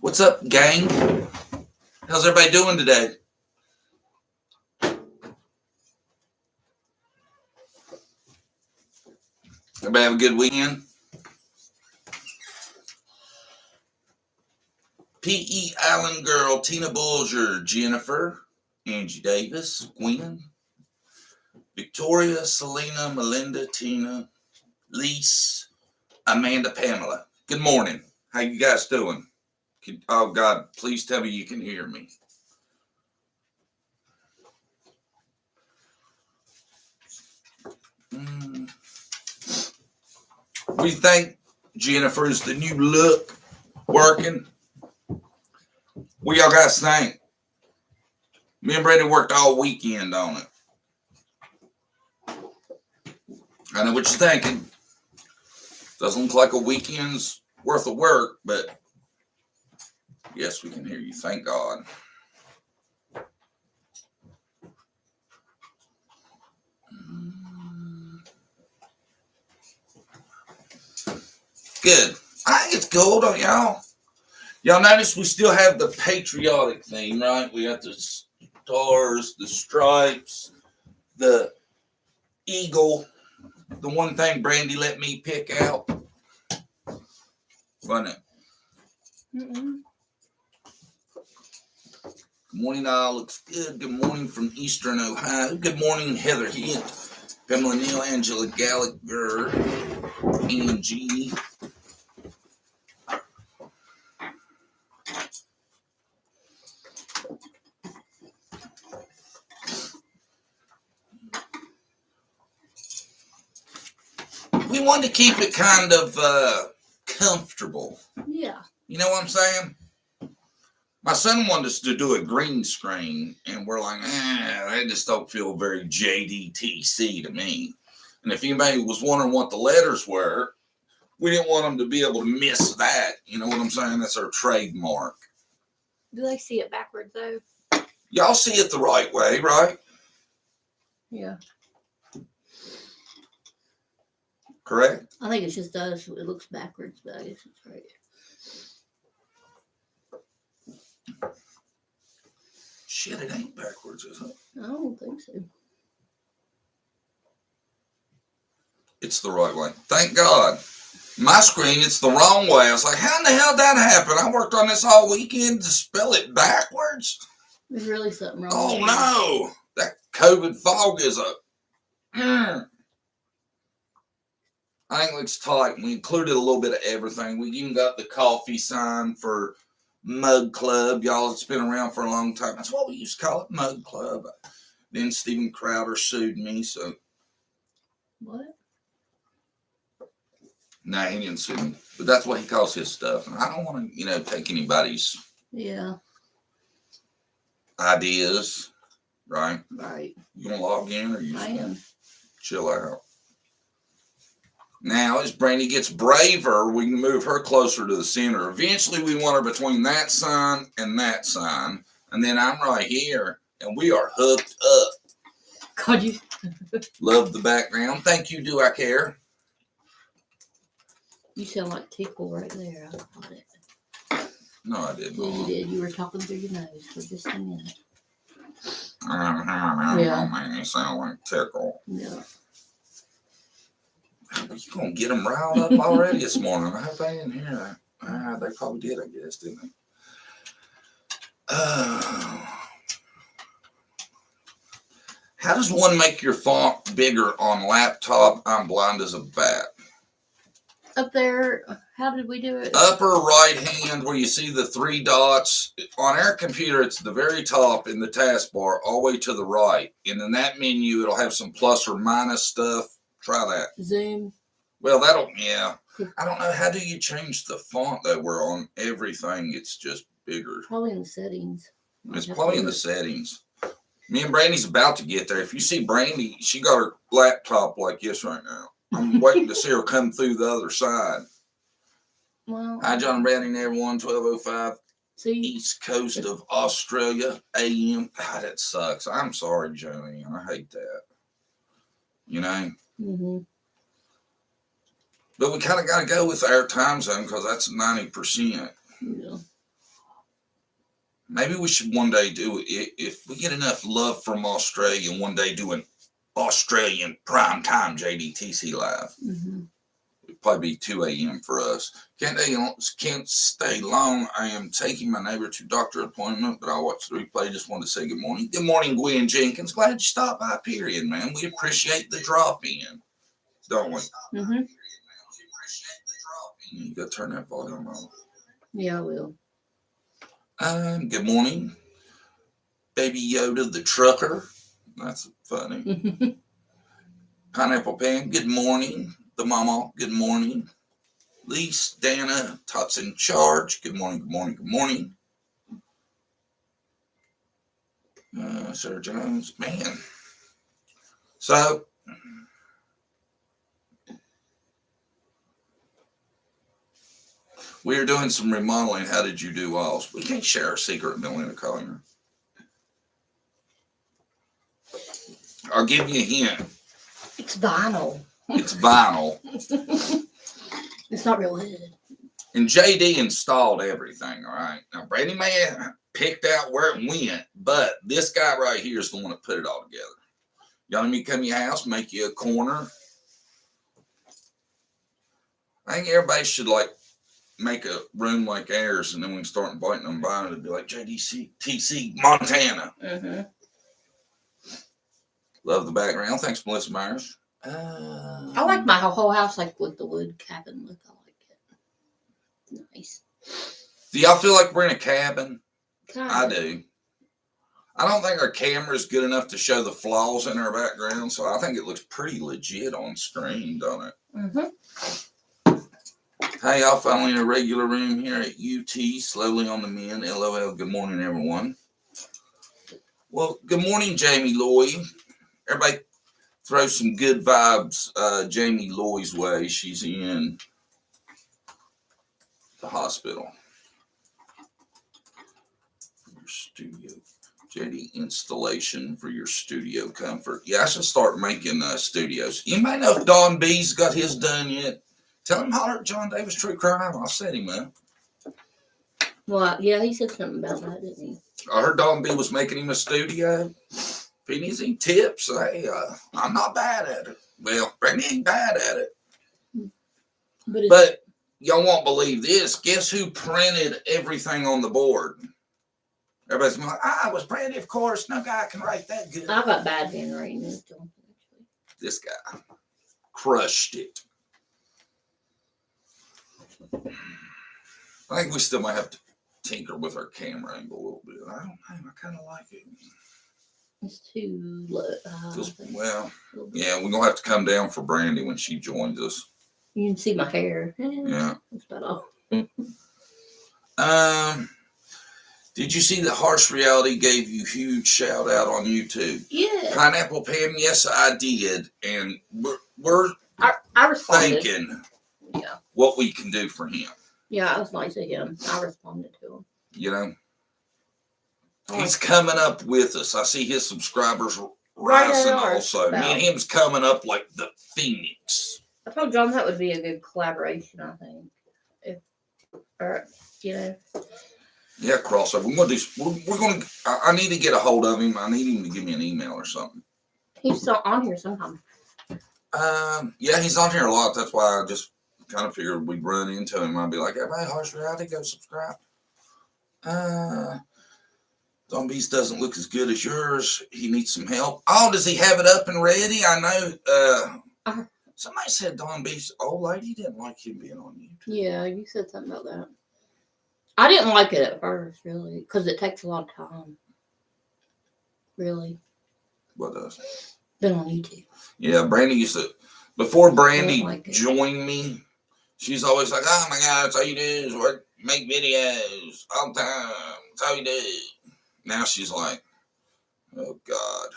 What's up, gang? How's everybody doing today? Everybody have a good weekend? P.E. Allen Girl, Tina Bulger, Jennifer, Angie Davis, Gwen, Victoria, Selena, Melinda, Tina, Lise, Amanda, Pamela. Good morning. How you guys doing? Oh, God, please tell me you can hear me. We think, Jennifer, is the new look working? What y'all guys think? Me and Brady worked all weekend on it. I know what you're thinking. Doesn't look like a weekend's worth of work, but yes, we can hear you. Thank God. Good. I think it's cool, don't y'all? Y'all notice we still have the patriotic theme, right? We got the stars, the stripes, the eagle. The one thing Brandy let me pick out. Wasn't it? Mm-mm. Good morning, all. Looks good. Good morning from Eastern Ohio. Good morning, Heather Hint, Pamela Neal, Angela Gallagher, Angie. We wanted to keep it kind of comfortable. Yeah. You know what I'm saying? My son wanted us to do a green screen, and we're like, that just don't feel very JDTC to me. And if anybody was wondering what the letters were, we didn't want them to be able to miss that. You know what I'm saying? That's our trademark. Do they see it backwards, though? Y'all see it the right way, right? Yeah. Correct? I think it just does. It looks backwards, but I guess it's right. Shit, it ain't backwards, is it? I don't think so. It's the right way. Thank God. My screen, it's the wrong way. I was like, how in the hell did that happen? I worked on this all weekend to spell it backwards. There's really something wrong. Oh, no. That COVID fog is a... I think it looks tight. We included a little bit of everything. We even got the coffee sign for Mug Club. Y'all, it's been around for a long time. That's what we used to call it, Mug Club. Then Steven Crowder sued me, so... What? No, he didn't sue me. But that's what he calls his stuff. And I don't want to, take anybody's ideas, right? Right. You want to log in or you just I am. Chill out? Now, as Brandy gets braver, we can move her closer to the center. Eventually, we want her between that sign and that sign. And then I'm right here, and we are hooked up. God, you... Love the background. Thank you, Do I Care? You sound like Tickle right there. I got it. No, I didn't. Yeah, you did. You were talking through your nose for just a minute. Yeah. Man, you sound like Tickle. Yeah. You gonna get them riled up already this morning? I hope they didn't hear that. They probably did, I guess, didn't they? How does one make your font bigger on laptop? I'm blind as a bat. Up there, how did we do it? Upper right hand where you see the three dots. On our computer, it's the very top in the taskbar, all the way to the right. And in that menu, it'll have some plus or minus stuff. Try that. Zoom. Well, yeah. I don't know. How do you change the font, though? Where on everything, it's just bigger. Probably in the settings. It's probably in the settings. Me and Brandy's about to get there. If you see Brandy, she got her laptop like this right now. I'm waiting to see her come through the other side. Well, Hi, John Browning, everyone. 12:05 East Coast of Australia, AM. God, that sucks. I'm sorry, Johnny. I hate that. Mm-hmm. But we kind of got to go with our time zone because that's 90%. Yeah. Maybe we should one day do it. If we get enough love from Australia, one day do an Australian primetime JDTC live. Mm-hmm. It'd probably be 2 a.m. for us. Can't stay long. I am taking my neighbor to doctor appointment, but I'll watch the replay. Just wanted to say good morning. Good morning, Gwen Jenkins. Glad you stopped by, period, man. We appreciate the drop in, don't we? Mm-hmm. You gotta turn that volume on. Yeah, I will. Good morning, Baby Yoda the trucker. That's funny. Pineapple Pam, good morning. The Mama, good morning. Lise, Dana, Tots in charge. Good morning, good morning, good morning. Sarah Jones, man. So, we are doing some remodeling. How did you do, Walls? We can't share our secret, Melina Collier. I'll give you a hint. It's vinyl. It's vinyl. It's not real wood. And JD installed everything, all right? Now, Brandy may have picked out where it went, but this guy right here is the one that put it all together. Y'all let me come to your house, make you a corner. I think everybody should, like, make a room like ours, and then we can start inviting them by, and it'd be like JDTC Montana. Mm-hmm. Love the background. Thanks, Melissa Myers. I like my whole house, like with the wood cabin look. I like it. Nice. Do y'all feel like we're in a cabin? Kind I of. do. I don't think our camera is good enough to show the flaws in our background, so I think it looks pretty legit on screen, don't it? Mm-hmm. Hey, y'all, finally in a regular room here at UT, slowly on the mend. LOL, good morning, everyone. Well, good morning, Jamie Loy. Everybody throw some good vibes Jamie Loy's way. She's in the hospital. Your studio. JD installation for your studio comfort. Yeah, I should start making studios. You may know if Don B's got his done yet. Tell him holler at John Davis True Crime. I'll set him up. Well, yeah, he said something about that, didn't he? I heard Don B was making him a studio. If he needs any tips, hey, I'm not bad at it. Well, Brandy ain't bad at it. But y'all won't believe this. Guess who printed everything on the board? Everybody's like, I was printed, of course. No guy can write that good. I got bad handwriting. This guy crushed it. I think we still might have to tinker with our camera angle a little bit. I don't know. I kind of like it. It's too low. Well, yeah, we're going to have to come down for Brandy when she joins us. You can see my hair. Yeah. That's about all. Did you see that Harsh Reality gave you huge shout out on YouTube? Yeah. Pineapple Pam, yes, I did. And we're I responded. Thinking what we can do for him. Yeah, it was nice of him. I responded to him. You know? He's coming up with us. I see his subscribers rising also. Me and him's coming up like the Phoenix. I told John that would be a good collaboration, I think. Yeah, crossover. We're gonna I need to get a hold of him. I need him to give me an email or something. He's still on here sometime. Yeah, he's on here a lot. That's why I just kind of figured we'd run into him. I'd be like, hey, Harsh Reality, go subscribe. Zombies doesn't look as good as yours. He needs some help. Oh, does he have it up and ready? I know. Somebody said Don B's old lady didn't like him being on YouTube. Yeah, you said something about that. I didn't like it at first, really, because it takes a lot of time. Really. What does? Been on YouTube. Yeah, Brandy used to. Before Brandy joined me, she's always like, "Oh my God, that's all you do is make videos all the time. That's all you do." Now she's like, "Oh God,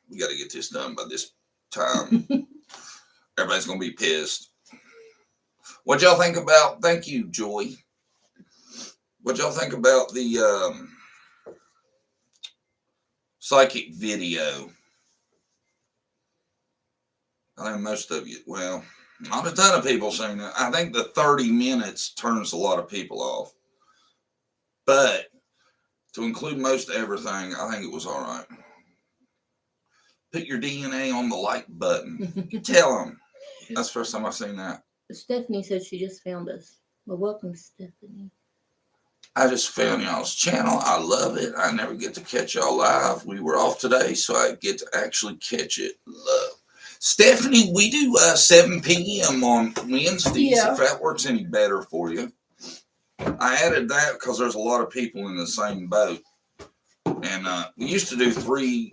we got to get this done by this time." Everybody's gonna be pissed. What y'all think about? Thank you, Joy. What y'all think about the psychic video? I think most of you, well, not a ton of people saying that. I think the 30 minutes turns a lot of people off. But To include most everything, I think it was all right. Put your DNA on the like button. You tell them. That's the first time I've seen that. Stephanie said she just found us. Well, welcome, Stephanie. I just found y'all's channel. I love it. I never get to catch y'all live. We were off today, so I get to actually catch it. Love. Stephanie, we do 7 p.m. on Wednesdays, if that works any better for you. I added that because there's a lot of people in the same boat. And we used to do 3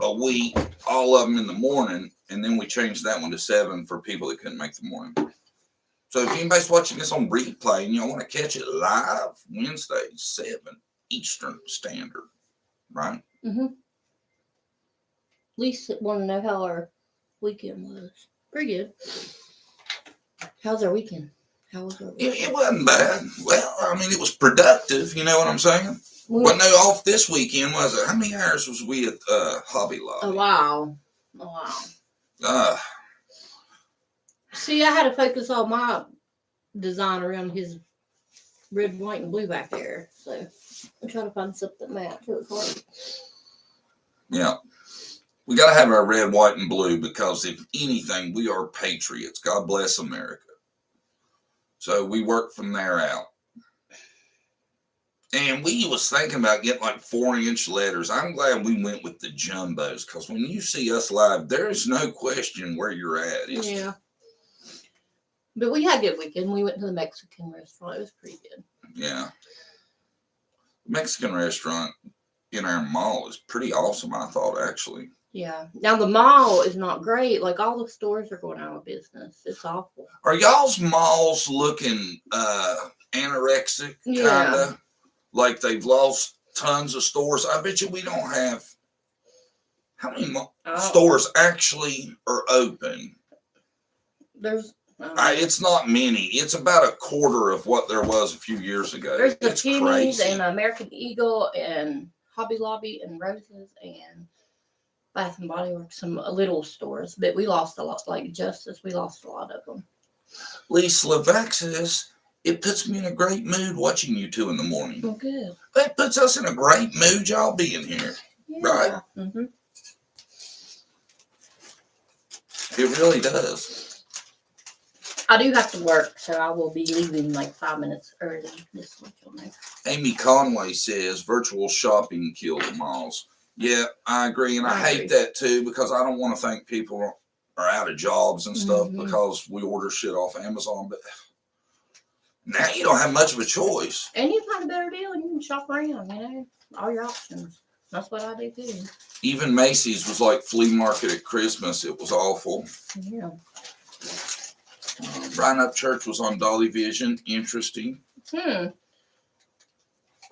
a week, all of them in the morning, and then we changed that one to 7 for people that couldn't make the morning. So if anybody's watching this on replay and you want to catch it live, Wednesday, 7 Eastern Standard, right? Mm-hmm. Lisa wanted to know how our weekend was. Pretty good. How's our weekend? How was our weekend? It wasn't bad. Well, I mean, it was productive. You know what I'm saying? Wasn't no off this weekend, was it? How many hours was we at Hobby Lobby? Oh, wow. See, I had to focus all my design around his red, white, and blue back there. So I'm trying to find something that matches. It was hard. Yeah. We got to have our red, white, and blue because if anything, we are patriots. God bless America. So we work from there out. And we was thinking about getting like 4-inch letters. I'm glad we went with the jumbos because when you see us live, there is no question where you're at. Yeah. But we had a good weekend. We went to the Mexican restaurant. It was pretty good. Yeah. The Mexican restaurant in our mall is pretty awesome, I thought, actually. Yeah. Now, the mall is not great. Like, all the stores are going out of business. It's awful. Are y'all's malls looking anorexic, kind of? Like they've lost tons of stores? I bet you we don't have... How many stores actually are open? There's... it's not many. It's about a quarter of what there was a few years ago. There's the Pennies and American Eagle and Hobby Lobby and Roses and Bath and Body Works, some little stores. But we lost a lot, like Justice. We lost a lot of them. Lisa Levac says, it puts me in a great mood watching you 2 in the morning. Oh, good. That puts us in a great mood, y'all being here. Yeah. Right? Mm-hmm. It really does. I do have to work, so I will be leaving like 5 minutes early this week. Amy Conway says virtual shopping killed the malls. Yeah, I agree, and I hate that too because I don't want to think people are out of jobs and stuff because we order shit off Amazon. But now you don't have much of a choice. And you find a better deal and you can shop around, you know, all your options. That's what I do too. Even Macy's was like flea market at Christmas. It was awful. Yeah. Brian Up Church was on Dolly Vision. Interesting.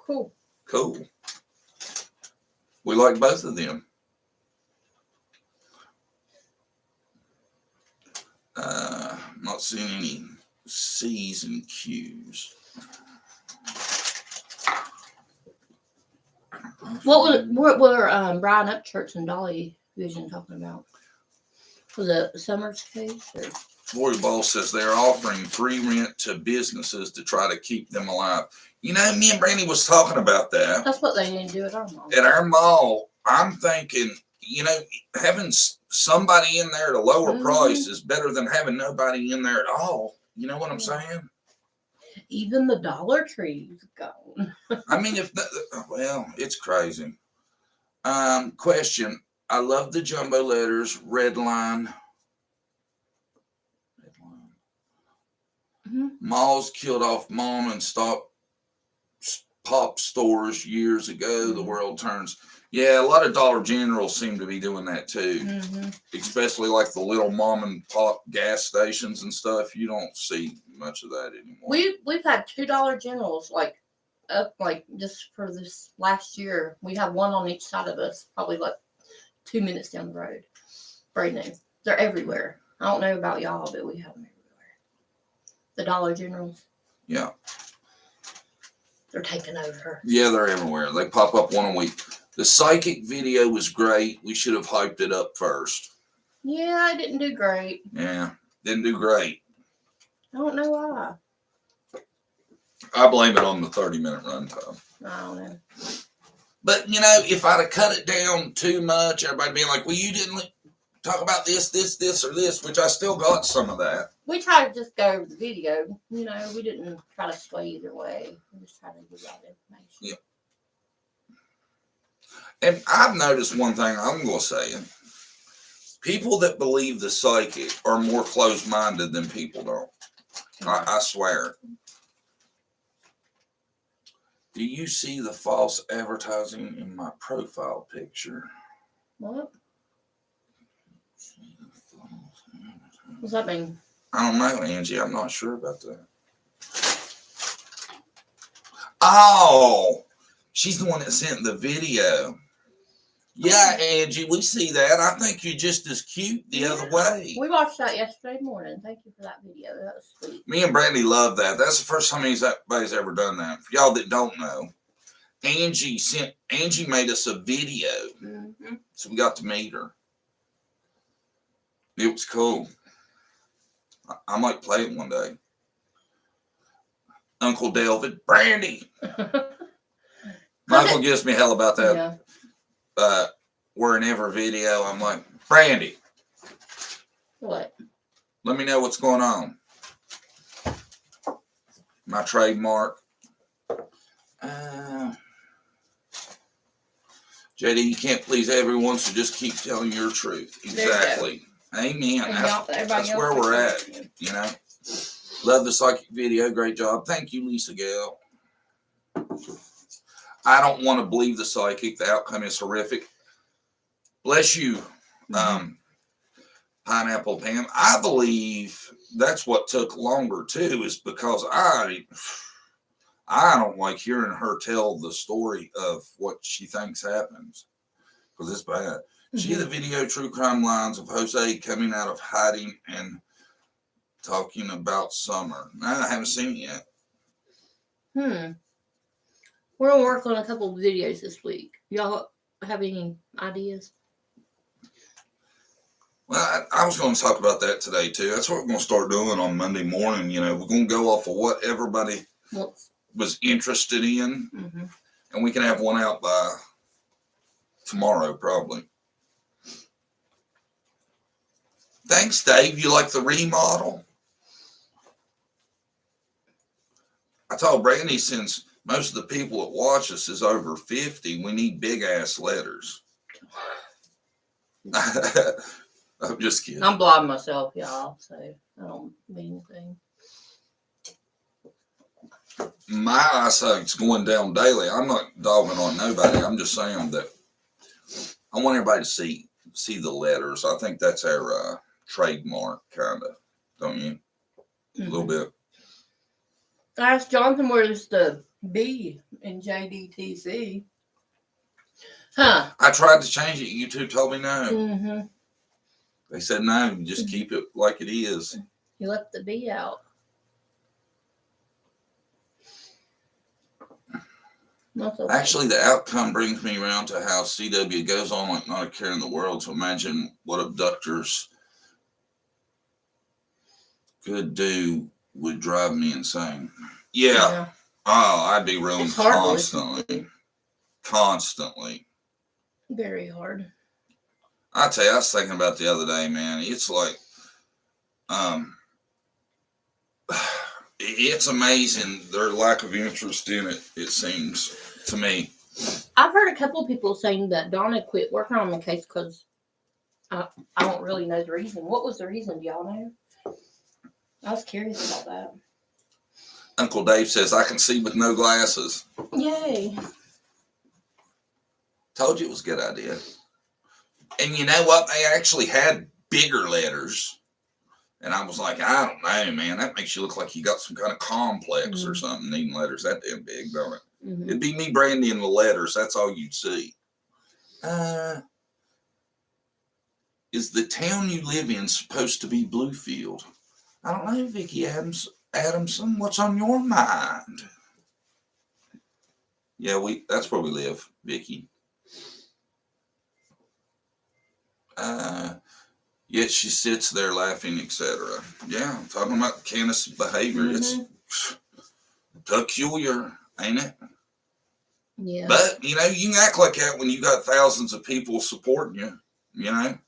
Cool. We like both of them. Not seeing any C's and Q's. What were Brian Up Church and Dolly Vision talking about? Was it Summer's case? Or? Lori Ball says they're offering free rent to businesses to try to keep them alive. You know, me and Brandy was talking about that. That's what they need to do at our mall. At our mall, I'm thinking, you know, having somebody in there at a lower price is better than having nobody in there at all. You know what I'm saying? Even the Dollar Tree's gone. I mean, it's crazy. Question. I love the jumbo letters, red line. Malls killed off mom and pop stores years ago. The world turns. Yeah, a lot of Dollar Generals seem to be doing that too. Especially like the little mom and pop gas stations and stuff. You don't see much of that anymore. We've had $2 Dollar Generals up just for this last year. We have one on each side of us, probably like 2 minutes down the road. Brand new. They're everywhere. I don't know about y'all, but we have them everywhere. The Dollar Generals. Yeah. They're taking over. Yeah, they're everywhere. They pop up one a week. The psychic video was great. We should have hyped it up first. Yeah, it didn't do great. Yeah, didn't do great. I don't know why. I blame it on the 30-minute runtime. I don't know. But, you know, if I'd have cut it down too much, everybody being like, well, you didn't talk about this, or this, which I still got some of that. We tried to just go over the video. You know, we didn't try to sway either way. We just tried to give out information. Yeah. And I've noticed one thing I'm going to say. People that believe the psychic are more closed-minded than people don't. I swear. Do you see the false advertising in my profile picture? What? What's that mean? I don't know, Angie. I'm not sure about that. Oh, she's the one that sent the video. Yeah, Angie, we see that. I think you're just as cute the other way. We watched that yesterday morning. Thank you for that video. That was sweet. Me and Brandy love that. That's the first time anybody's ever done that. For y'all that don't know, Angie made us a video. Mm-hmm. So we got to meet her. It was cool. I might play it one day. Uncle Delvin, Brandy. Michael gives me hell about that. Yeah. We're in every video. I'm like, Brandy. What? Let me know what's going on. My trademark. JD, you can't please everyone, so just keep telling your truth. Exactly. Amen. That's where we're at. You know. Love the psychic video. Great job. Thank you, Lisa Gale. I don't want to believe the psychic. The outcome is horrific. Bless you, Pineapple Pam. I believe that's what took longer too, is because I don't like hearing her tell the story of what she thinks happens, because it's bad. She had a video, True Crime Lines of Jose coming out of hiding and talking about summer. No, I haven't seen it yet. We're going to work on a couple of videos this week. Y'all have any ideas? Well, I was going to talk about that today, too. That's what we're going to start doing on Monday morning. You know, we're going to go off of what everybody was interested in. Mm-hmm. And we can have one out by tomorrow, probably. Thanks, Dave. You like the remodel? I told Brandy, since most of the people that watch us is over 50, we need big-ass letters. I'm just kidding. I'm blind myself, y'all, so I don't mean anything. My eyesight's going down daily. I'm not dogging on nobody. I'm just saying that I want everybody to see the letters. I think that's our trademark, kind of, don't you? A little bit. I asked Jonathan where's the B in JDTC. Huh. I tried to change it. You two told me no. Mm-hmm. They said no, just keep it like it is. You left the B out. Okay. Actually, the outcome brings me around to how CW goes on like not a care in the world. To imagine what abductors could do would drive me insane. Yeah. Oh, I'd be ruined constantly. Very hard. I tell you, I was thinking about the other day, man. It's like, it's amazing their lack of interest in it. It seems to me. I've heard a couple of people saying that Donna quit working on the case because I don't really know the reason. What was the reason? Do y'all know? I was curious about that. Uncle Dave says, I can see with no glasses. Yay. Told you it was a good idea. And you know what? They actually had bigger letters. And I was like, I don't know, man. That makes you look like you got some kind of complex or something, needing letters that damn big, don't it? Mm-hmm. It'd be me, Brandy, and the letters. That's all you'd see. Is the town you live in supposed to be Bluefield? I don't know, Vicki Adamson. What's on your mind? Yeah, that's where we live, Vicki. Yet she sits there laughing, etc. Yeah, I'm talking about Candace's behavior. Mm-hmm. It's peculiar, ain't it? Yeah. But, you can act like that when you got thousands of people supporting you,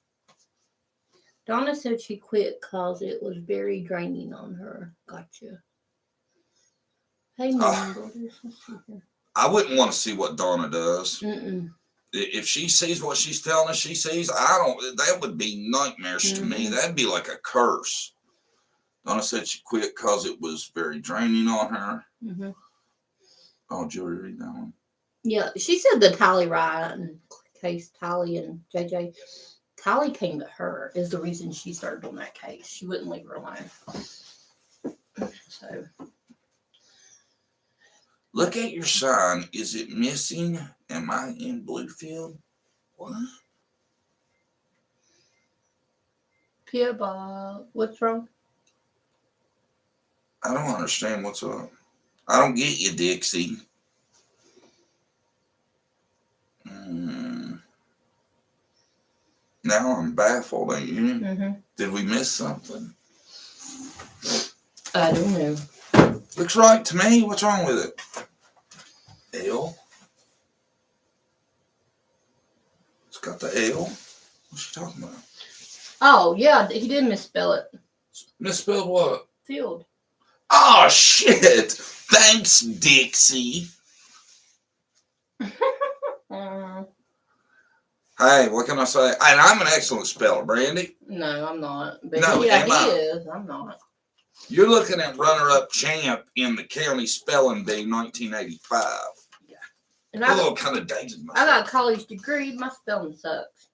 Donna said she quit because it was very draining on her. Gotcha. Hey, morning, daughters. Let's see here. I wouldn't want to see what Donna does. Mm-mm. If she sees what she's telling us she sees, that would be nightmares to me. That'd be like a curse. Donna said she quit because it was very draining on her. Mm-hmm. Oh, Julie, read that one. Yeah, she said the Tally Ryan case, Tally and JJ. Tally came to her is the reason she started on that case. She wouldn't leave her alone. So. Look at your sign. Is it missing? Am I in Bluefield? What? Pia Bob, what's wrong? I don't understand what's up. I don't get you, Dixie. Now I'm baffled, ain't you? Mm-hmm. Did we miss something? I don't know. Looks right to me. What's wrong with it? L. It's got the L. What's she talking about? Oh, yeah, he did misspell it. Misspelled what? Field. Oh, shit. Thanks, Dixie. Hey, what can I say? And I'm an excellent speller, Brandy. No, I'm not. But No, yeah, he is. I'm not. You're looking at runner-up champ in the county spelling bee 1985. Yeah. And a little kind of dated myself. I got a college degree. My spelling sucks.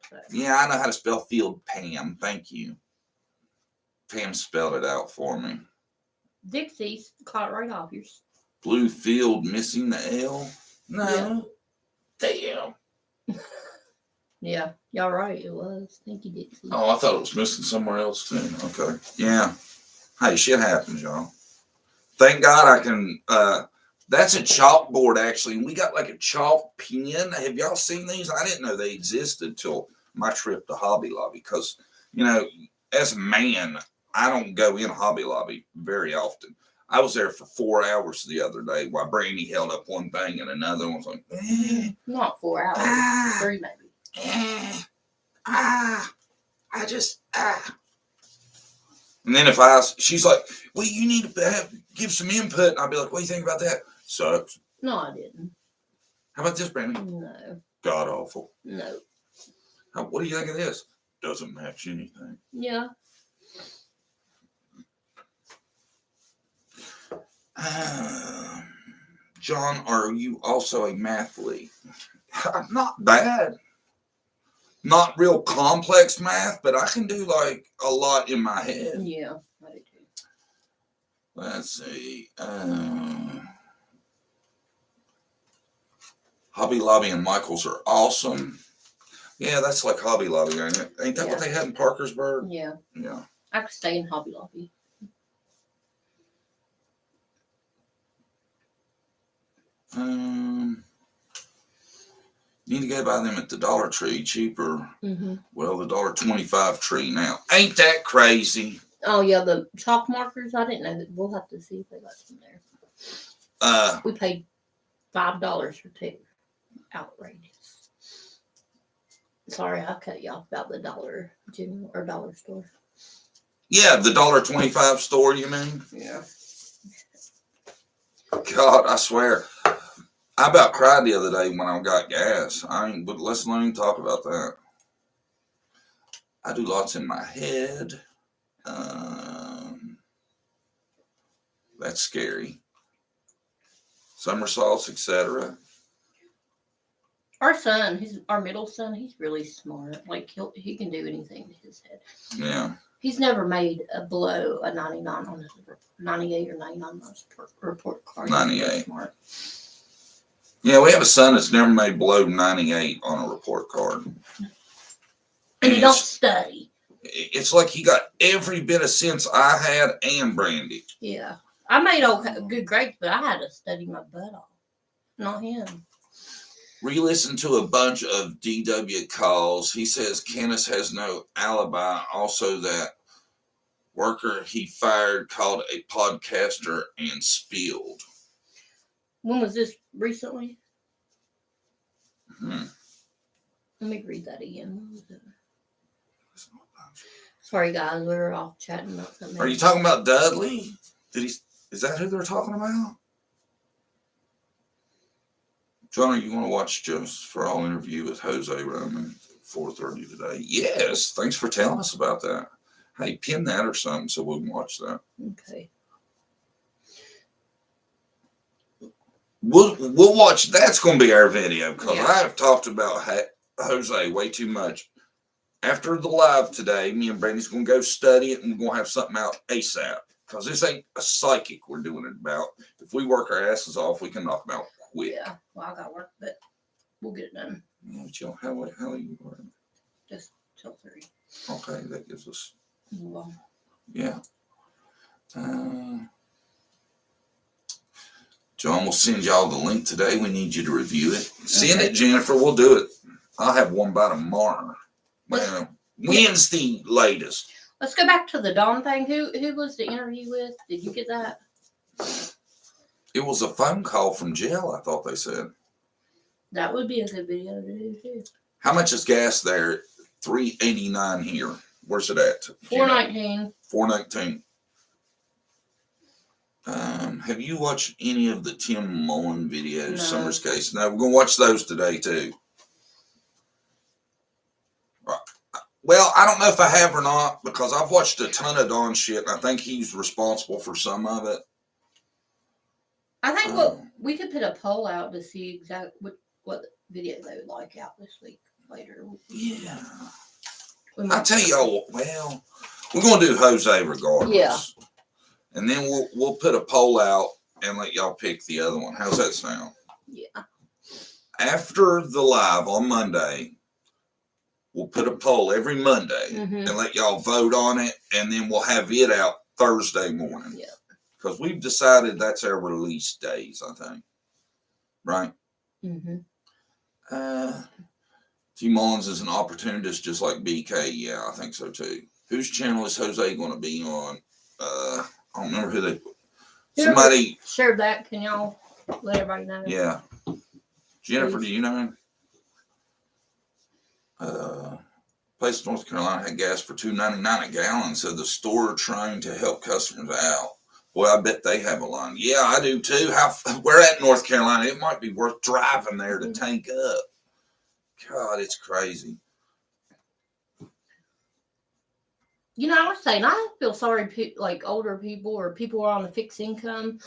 So. Yeah, I know how to spell field, Pam. Thank you. Pam spelled it out for me. Dixie caught it right off yours. Blue field missing the L? No. Yeah. Damn. Yeah, y'all right. It was. Thank you, Dixie. Oh, I thought it was missing somewhere else too. Okay. Yeah. Hey, shit happens, y'all. Thank God I can. That's a chalkboard, actually. And we got like a chalk pen. Have y'all seen these? I didn't know they existed till my trip to Hobby Lobby. Because, as a man, I don't go in Hobby Lobby very often. I was there for 4 hours the other day while Brandy held up one thing and another one was like, Not 4 hours. 3 maybe. And then she's like, well, you need to give some input. And I'll be like, what do you think about that? Sucks. No, I didn't. How about this, Brandy? No. God awful. No. What do you think of this? Doesn't match anything. Yeah. John, are you also a mathlete? Not bad. Not real complex math, but I can do like a lot in my head. Yeah, I do too. Let's see. Hobby Lobby and Michael's are awesome. Yeah, that's like Hobby Lobby, ain't it? Ain't that what they had in Parkersburg? Yeah. Yeah. I could stay in Hobby Lobby. Need to go buy them at the Dollar Tree, cheaper. Mm-hmm. Well, the $1.25 tree now. Ain't that crazy? Oh yeah, the chalk markers. I didn't know that. We'll have to see if they got some there. We paid $5 for 2. Outrageous. Sorry, I cut you off about the Dollar General or Dollar Store. Yeah, the $1.25 store. You mean? Yeah. God, I swear. I about cried the other day when I got gas. But let's not even talk about that. I do lots in my head. That's scary. Somersaults, etc. Our son, our middle son, he's really smart. Like he can do anything in his head. Yeah. He's never made below a 99 on his 98 or 99 on his report card. 98. Smart. Yeah, we have a son that's never made below 98 on a report card. And he don't study. It's like he got every bit of sense I had and Brandy. Yeah. I made good grades, but I had to study my butt off. Not him. Re-listen to a bunch of DW calls. He says Kenneth has no alibi. Also, that worker he fired called a podcaster and spilled. When was this? Recently? Hmm. Let me read that again. What was it? Sorry, guys. We were off chatting about something. Are you talking about Dudley? Is that who they're talking about? Johnny, you want to watch Just for All interview with Jose Roman 4:30 today? Yes. Thanks for telling us about that. Hey, pin that or something so we can watch that. Okay. We'll watch. That's going to be our video because Yeah. I've talked about Jose way too much. After the live today, me and Brandy's going to go study it and we're going to have something out ASAP because this ain't a psychic we're doing it about. If we work our asses off, we can knock them out quick. Yeah. Well, I got work, but we'll get it done. How are you working? Just till 3. Okay, that gives us. Well, Yeah. John will send y'all the link today. We need you to review it. Send it, Jennifer. We'll do it. I'll have one by tomorrow. Well, Wednesday latest. Let's go back to the Dawn thing. Who was the interview with? Did you get that? It was a phone call from jail, I thought they said. That would be a good video to do too. How much is gas there? $3.89 here. Where's it at? $4.19. $4.19. Have you watched any of the Tim Mullen videos, No. Summer's Case? No, we're going to watch those today, too. Well, I don't know if I have or not, because I've watched a ton of Don shit, and I think he's responsible for some of it. I think we could put a poll out to see exactly what video they would like out this week later. Yeah. I tell y'all, well, we're going to do Jose regardless. Yeah. And then we'll put a poll out and let y'all pick the other one. How's that sound? Yeah. After the live on Monday, we'll put a poll every Monday and let y'all vote on it, and then we'll have it out Thursday morning. Yeah. Because we've decided that's our release days, I think. Right? Mm-hmm. T. Mullins is an opportunist just like BK. Yeah, I think so too. Whose channel is Jose going to be on? I don't remember who they. Somebody shared that. Can y'all let everybody know? Yeah. Jennifer, Please. do you know? Place in North Carolina had gas for $2.99 a gallon, so the store trying to help customers out. Boy, I bet they have a line. Yeah, I do too. We're at North Carolina. It might be worth driving there to tank up. God, it's crazy. You know, I was saying, I feel sorry, like older people or people who are on a fixed income.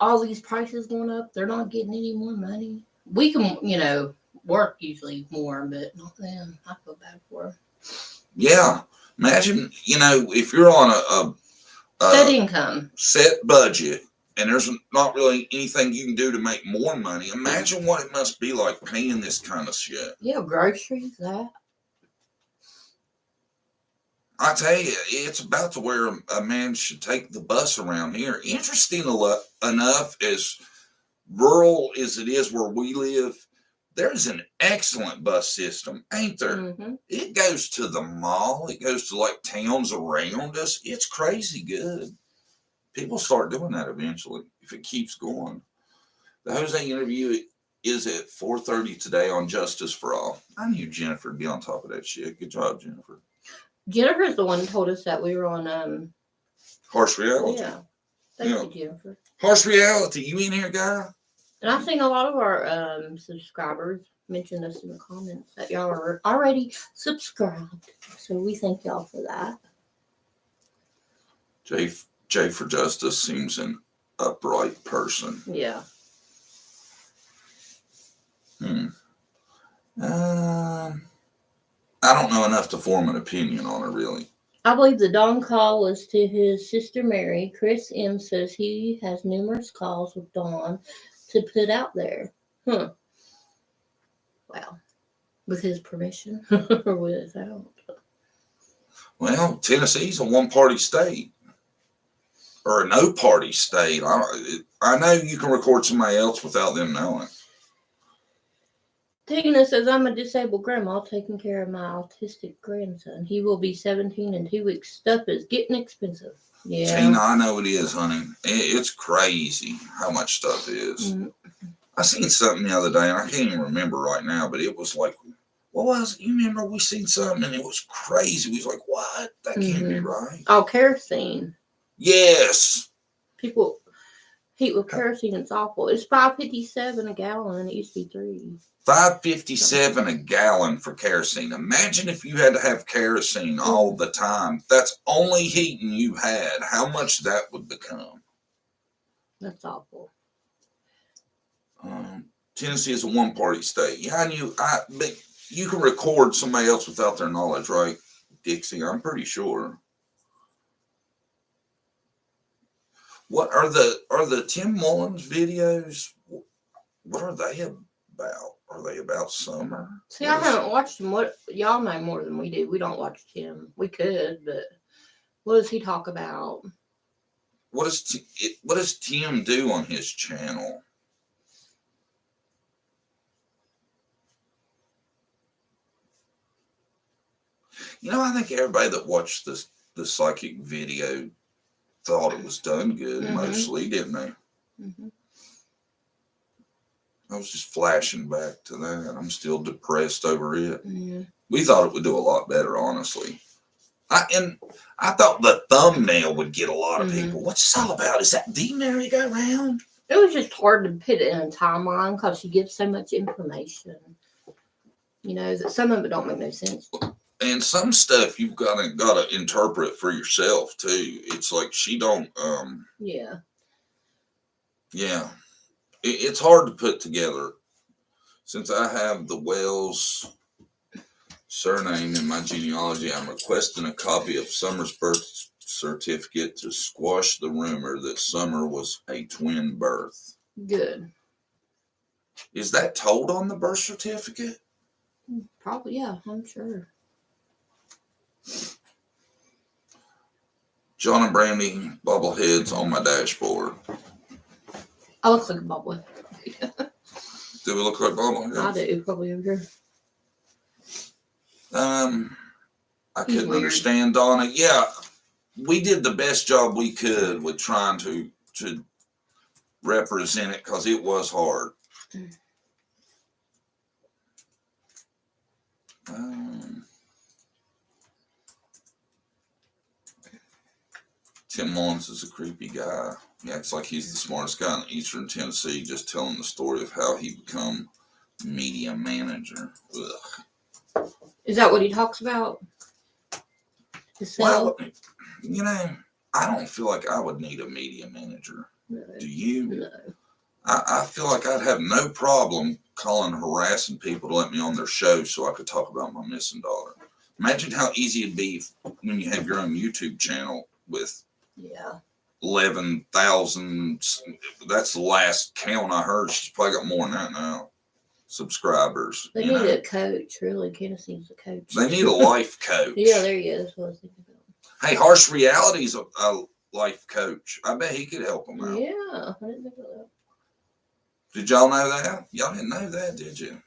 All these prices going up, they're not getting any more money. We can, work usually more, but not them. I feel bad for them. Yeah. Imagine, if you're on a set income, set budget, and there's not really anything you can do to make more money. Imagine what it must be like paying this kind of shit. Yeah, groceries, that. I tell you, it's about to where a man should take the bus around here. Interesting enough, as rural as it is where we live, there's an excellent bus system, ain't there? Mm-hmm. It goes to the mall. It goes to like towns around us. It's crazy good. People start doing that eventually if it keeps going. The Jose interview is at 4:30 today on Justice for All. I knew Jennifer would be on top of that shit. Good job, Jennifer. Jennifer's the one who told us that we were on Harsh Reality. Yeah. Thank you, Jennifer. Harsh Reality. You in here, guy? And I've seen a lot of our subscribers mention us in the comments that y'all are already subscribed. So we thank y'all for that. Jay for Justice seems an upright person. Yeah. I don't know enough to form an opinion on it, really. I believe the Dawn call was to his sister Mary. Chris M. says he has numerous calls with Dawn to put out there. Wow. With his permission or without? Well, Tennessee's a one-party state. Or a no-party state. I know you can record somebody else without them knowing. Tina says, I'm a disabled grandma taking care of my autistic grandson. He will be 17 in 2 weeks. Stuff is getting expensive. Yeah. Tina, I know it is, honey. It's crazy how much stuff is. Mm-hmm. I seen something the other day, and I can't even remember right now, but it was like, what was it? You remember we seen something, and it was crazy. We was like, what? That can't be right. Oh, kerosene. Yes. People heat with kerosene, it's awful. It's $5.57 a gallon, and it used to be $3. $5.57 a gallon for kerosene. Imagine if you had to have kerosene all the time. That's only heating you had. How much that would become? That's awful. Tennessee is a one-party state. Yeah, I knew. But you can record somebody else without their knowledge, right, Dixie? I'm pretty sure. What are the Tim Mullins videos? What are they about? Are they about summer? See, I haven't watched them. What y'all know more than we do. We don't watch Tim. We could, but what does he talk about? What does Tim do on his channel? You know, I think everybody that watched the psychic video thought it was done good, mostly, didn't they? Mm-hmm. I was just flashing back to that. I'm still depressed over it. Mm-hmm. We thought it would do a lot better, honestly. I thought the thumbnail would get a lot of people. What's this all about? Is that the merry-go-round? It was just hard to put it in a timeline because she gives so much information. You know, that some of it don't make no sense. And some stuff you've got to interpret for yourself too. It's like she don't. Yeah. Yeah, it's hard to put together. Since I have the Wells surname in my genealogy, I'm requesting a copy of Summer's birth certificate to squash the rumor that Summer was a twin birth. Good. Is that told on the birth certificate? Probably, yeah, I'm sure. John and Brandy bobbleheads on my dashboard. I look like a bobblehead. Do we look like bobbleheads? I do, probably over here. I couldn't understand Donna. Yeah, we did the best job we could with trying to represent it because it was hard. Tim Mullins is a creepy guy. He acts like he's the smartest guy in Eastern Tennessee, just telling the story of how he become media manager. Ugh. Is that what he talks about? Well, you know, I don't feel like I would need a media manager. No. Do you? No. I feel like I'd have no problem calling, harassing people to let me on their show so I could talk about my missing daughter. Imagine how easy it'd be when you have your own YouTube channel with 11,000. That's the last count I heard. She's probably got more than that now. Subscribers. They need a coach, really. Candace needs a coach. They need a life coach. Yeah, there he is. What I was thinking about. Hey, Harsh Reality's a life coach. I bet he could help them out. Yeah, I didn't think of that. Did y'all know that? Y'all didn't know that, did you?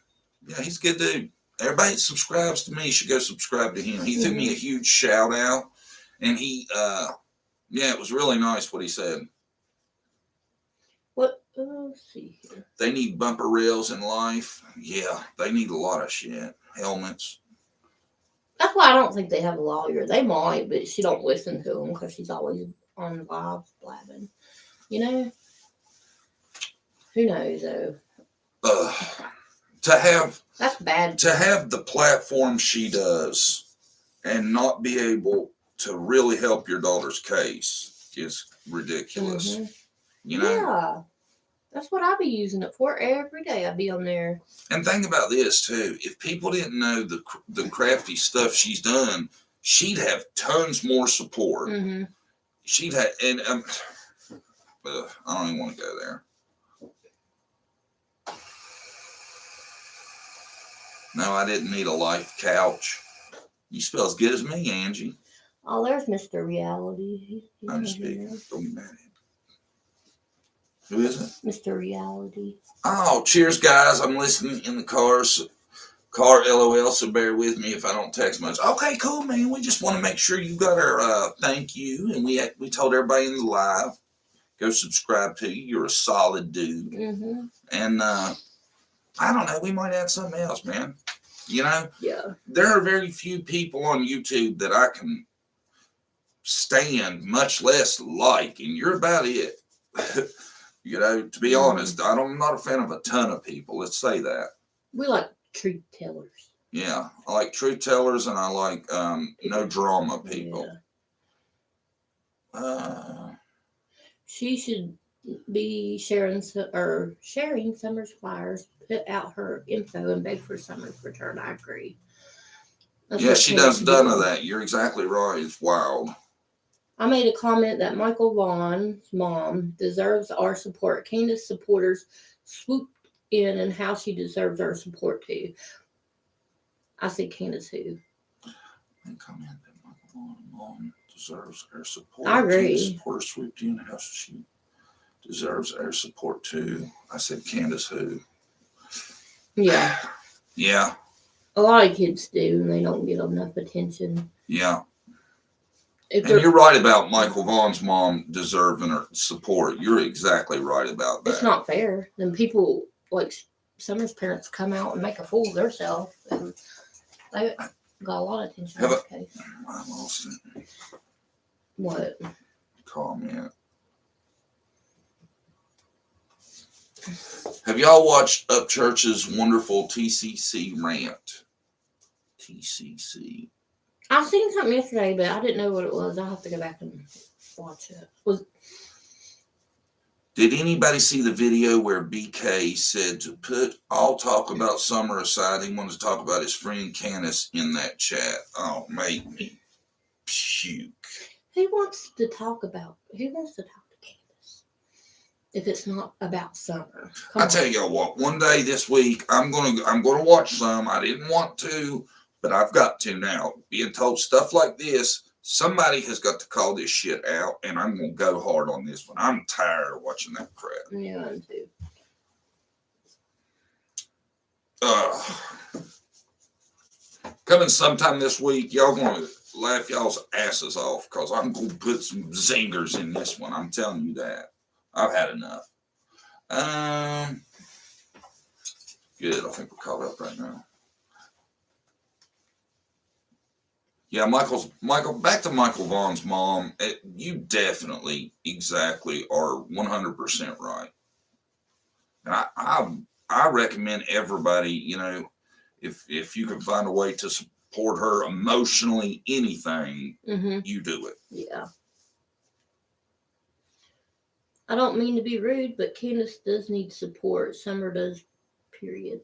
Yeah, he's a good dude. Everybody that subscribes to me should go subscribe to him. He threw me a huge shout out, and he, yeah, it was really nice what he said. What? Let's see here. They need bumper rails in life. Yeah, they need a lot of shit. Helmets. That's why I don't think they have a lawyer. They might, but she don't listen to them because she's always on live blabbing. You know? Who knows, though? That's bad. To have the platform she does and not be able to really help your daughter's case is ridiculous. Mm-hmm. You know? Yeah. That's what I be using it for every day. I be on there. And think about this, too. If people didn't know the crafty stuff she's done, she'd have tons more support. Mm-hmm. She'd have, and I don't even want to go there. No, I didn't need a life couch. You spell as good as me, Angie. Oh, there's Mr. Reality. I'm just speaking. Don't be mad at him. Who is it? Mr. Reality. Oh, cheers, guys. I'm listening in the car LOL, so bear with me if I don't text much. Okay, cool, man. We just want to make sure you got our thank you. And we told everybody in the live, go subscribe to you. You're a solid dude. Mm-hmm. And I don't know, we might add something else, man. You know? Yeah. There are very few people on YouTube that I can stand, much less like, and you're about it. You know, to be honest, I'm not a fan of a ton of people. Let's say that. We like truth tellers. Yeah, I like truth tellers, and I like no drama people. Yeah. She should be sharing Summer's flyers. Put out her info and beg for Summer's return. I agree. Yeah, she does none of that. You're exactly right. It's wild. I made a comment that Michael Vaughn's mom deserves our support. Candace supporters swooped in and how she deserves our support too. I said Candace who? I comment that Michael Vaughn's mom deserves our support. I agree. Candace supporters swooped in and how she deserves our support too. I said Candace who? Yeah. Yeah. A lot of kids do, and they don't get enough attention. Yeah. And you're right about Michael Vaughn's mom deserving her support. You're exactly right about that. It's not fair. Then people like Summer's parents come out and make a fool of themselves, and they got a lot of attention in this case. I lost it. What? Comment. Have y'all watched Upchurch's wonderful TCC rant? TCC. I seen something yesterday, but I didn't know what it was. I'll have to go back and watch it. Did anybody see the video where BK said to put all talk about Summer aside? He wanted to talk about his friend Candace in that chat. Oh, made me puke. Who wants to talk to Candace if it's not about Summer? I tell you what, one day this week I'm gonna watch some. I didn't want to, but I've got to now. Being told stuff like this, somebody has got to call this shit out, and I'm going to go hard on this one. I'm tired of watching that crap. Yeah, I'm too. Coming sometime this week, y'all going to laugh y'all's asses off because I'm going to put some zingers in this one. I'm telling you that. I've had enough. Good. I think we're caught up right now. Yeah, back to Michael Vaughn's mom. You definitely exactly are 100% right. And I recommend everybody, you know, if you can find a way to support her emotionally, anything, you do it. Yeah. I don't mean to be rude, but Candace does need support. Summer does, period.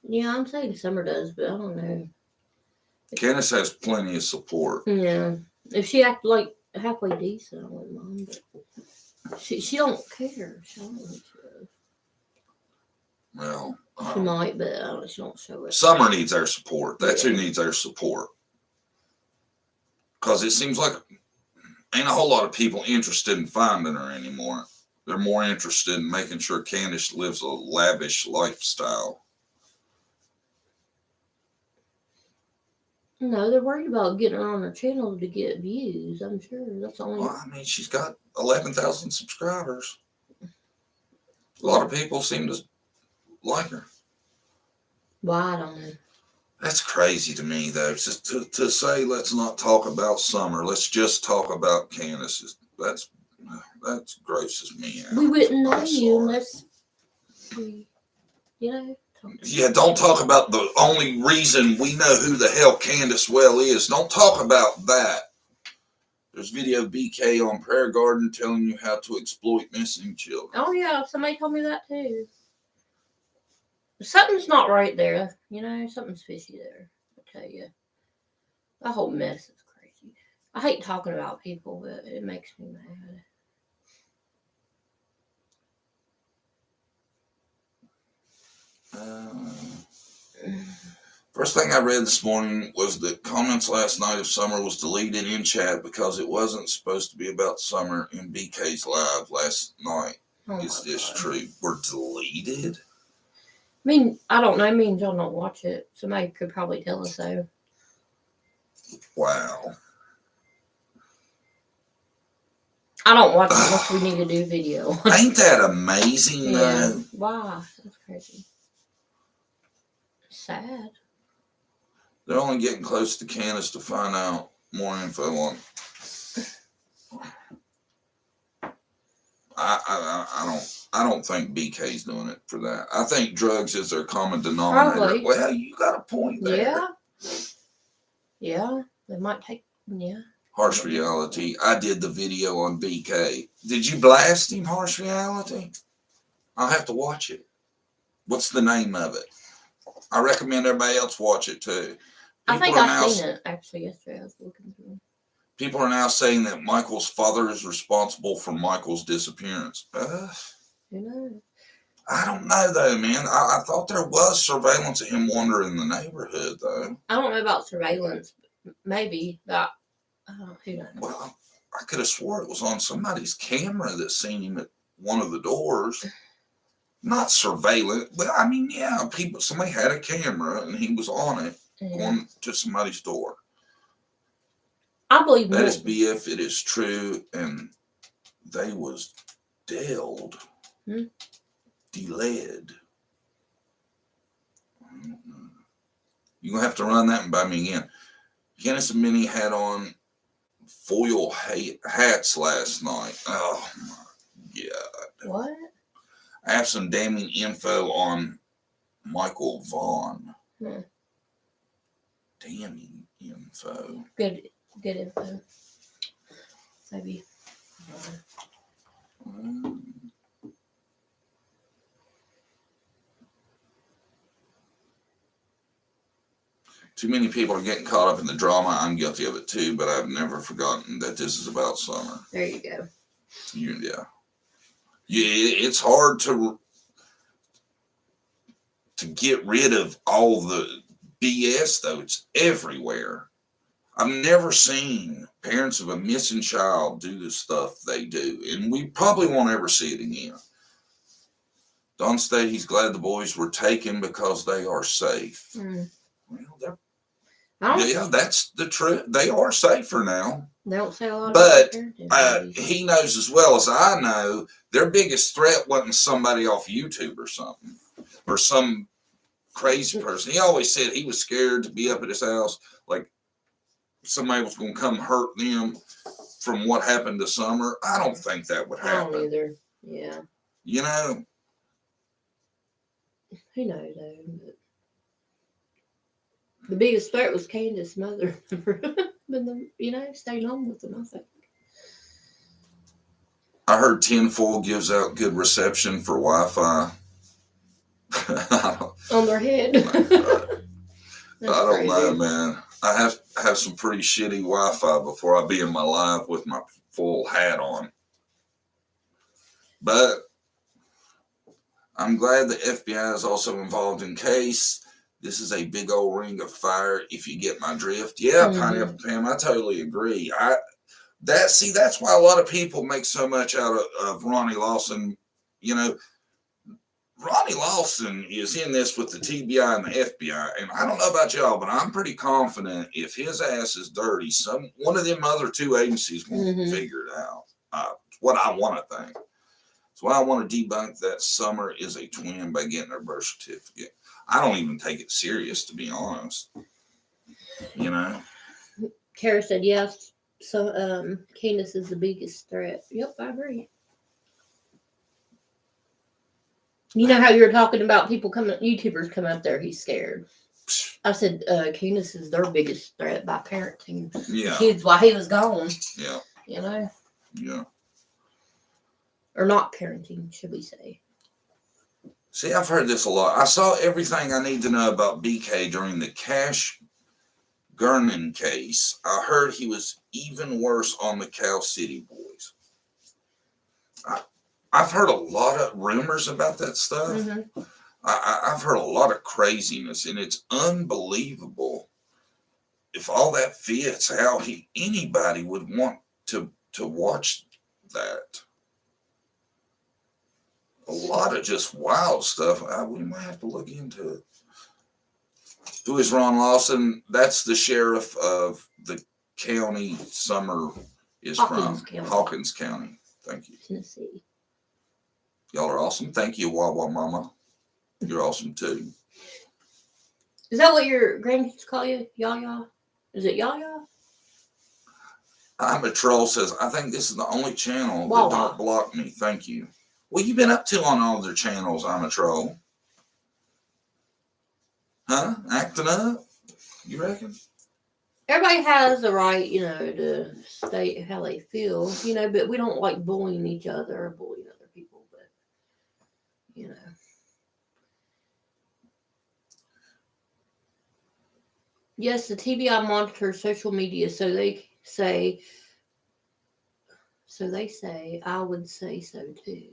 Yeah, I'm saying Summer does, but I don't know. Candace has plenty of support. Yeah. If she acted like halfway decent, I wouldn't mind. But she don't care. She don't really care. Well, she might, but she don't show it. Summer needs our support. That's who needs our support. Because it seems like ain't a whole lot of people interested in finding her anymore. They're more interested in making sure Candace lives a lavish lifestyle. No, they're worried about getting her on her channel to get views. I'm sure that's the only. Well, I mean, she's got 11,000 subscribers. A lot of people seem to like her. Well, I don't know. That's crazy to me, though. Just to say, let's not talk about Summer. Let's just talk about Candace. That's grosses me out. We wouldn't know you unless we, you know. Yeah, don't talk about the only reason we know who the hell Candace Well is. Don't talk about that. There's video of BK on Prayer Garden telling you how to exploit missing children. Oh, yeah. Somebody told me that, too. Something's not right there. You know, something's fishy there. I tell you. That whole mess is crazy. I hate talking about people, but it makes me mad. First thing I read this morning was that comments last night of Summer was deleted in chat because it wasn't supposed to be about Summer in BK's live last night. Is this true? Were deleted? I mean, I don't know. It means y'all don't watch it. Somebody could probably tell us though. Wow. I don't watch it unless we need to do video. Ain't that amazing, though? Wow, that's crazy. Sad. They're only getting close to Candace to find out more info on. I don't think BK's doing it for that. I think drugs is their common denominator. Probably. Well, you got a point there. Yeah. Yeah. They might take. Yeah. Harsh Reality. I did the video on BK. Did you blast him, Harsh Reality? I'll have to watch it. What's the name of it? I recommend everybody else watch it too. I think I've seen it actually yesterday. I was looking through. People are now saying that Michael's father is responsible for Michael's disappearance. Who knows? I don't know though, man. I thought there was surveillance of him wandering the neighborhood though. I don't know about surveillance. Maybe that. Who knows? Well, I could have swore it was on somebody's camera that seen him at one of the doors. Not surveillance, but I mean, yeah, somebody had a camera and he was on it going to somebody's door. I believe that is if it is true, and they was delayed. You're gonna have to run that and buy me again. Kenneth and Minnie had on foil hats last night. Oh my God. What? I have some damning info on Michael Vaughn. Damning info. Good info. Maybe. Too many people are getting caught up in the drama. I'm guilty of it too, but I've never forgotten that this is about summer. There you go. Yeah, it's hard to get rid of all the BS, though. It's everywhere. I've never seen parents of a missing child do the stuff they do, and we probably won't ever see it again. Don stated he's glad the boys were taken because they are safe. Well, yeah, that's the truth. They are safer now. They don't say a lot but he knows as well as I know, their biggest threat wasn't somebody off YouTube or something, or some crazy person. He always said he was scared to be up at his house, like somebody was going to come hurt them from what happened this summer. I don't think that would happen. I don't either. Yeah. You know. Who knows, though? But the biggest threat was Candace's mother. But staying home with them, I think. I heard Tinfoil gives out good reception for Wi-Fi. On their head. I don't know, man. I have some pretty shitty Wi-Fi before I be in my live with my full hat on. But I'm glad the FBI is also involved in case. This is a big old ring of fire, if you get my drift. Yeah, Pineapple Pam, I totally agree. That's why a lot of people make so much out of Ronnie Lawson. You know, Ronnie Lawson is in this with the TBI and the FBI, and I don't know about y'all, but I'm pretty confident if his ass is dirty, one of them other two agencies won't figure it out. What I want to think. That's why I want to debunk that Summer is a twin by getting her birth certificate. I don't even take it serious, to be honest. You know? Kara said yes. So, Candace is the biggest threat. Yep, I agree. You know how you were talking about YouTubers come up there, he's scared. I said, Candace is their biggest threat by parenting the kids while he was gone. Yeah. You know? Yeah. Or not parenting, should we say. See, I've heard this a lot. I saw everything I need to know about BK during the Cash Gernon case. I heard he was even worse on the Cal City boys. I've heard a lot of rumors about that stuff. I've heard a lot of craziness, and it's unbelievable if all that fits how anybody would want to watch that. a lot of just wild stuff. We might have to look into it. Who is Ron Lawson? That's the sheriff of the county Summer is Hawkins from. County. Hawkins County. Thank you. Tennessee. Y'all are awesome. Thank you, Wawa Mama. You're awesome too. Is that what your grandkids call you? Yaya? Is it Yaya? I'm a Troll says, I think this is the only channel Wawa. that don't block me. Thank you. What you been up to on all their channels, I'm a Troll? Huh? Acting up? You reckon? Everybody has the right, to state how they feel, but we don't like bullying each other or bullying other people, but, Yes, the TBI monitors social media, so they say, I would say so too.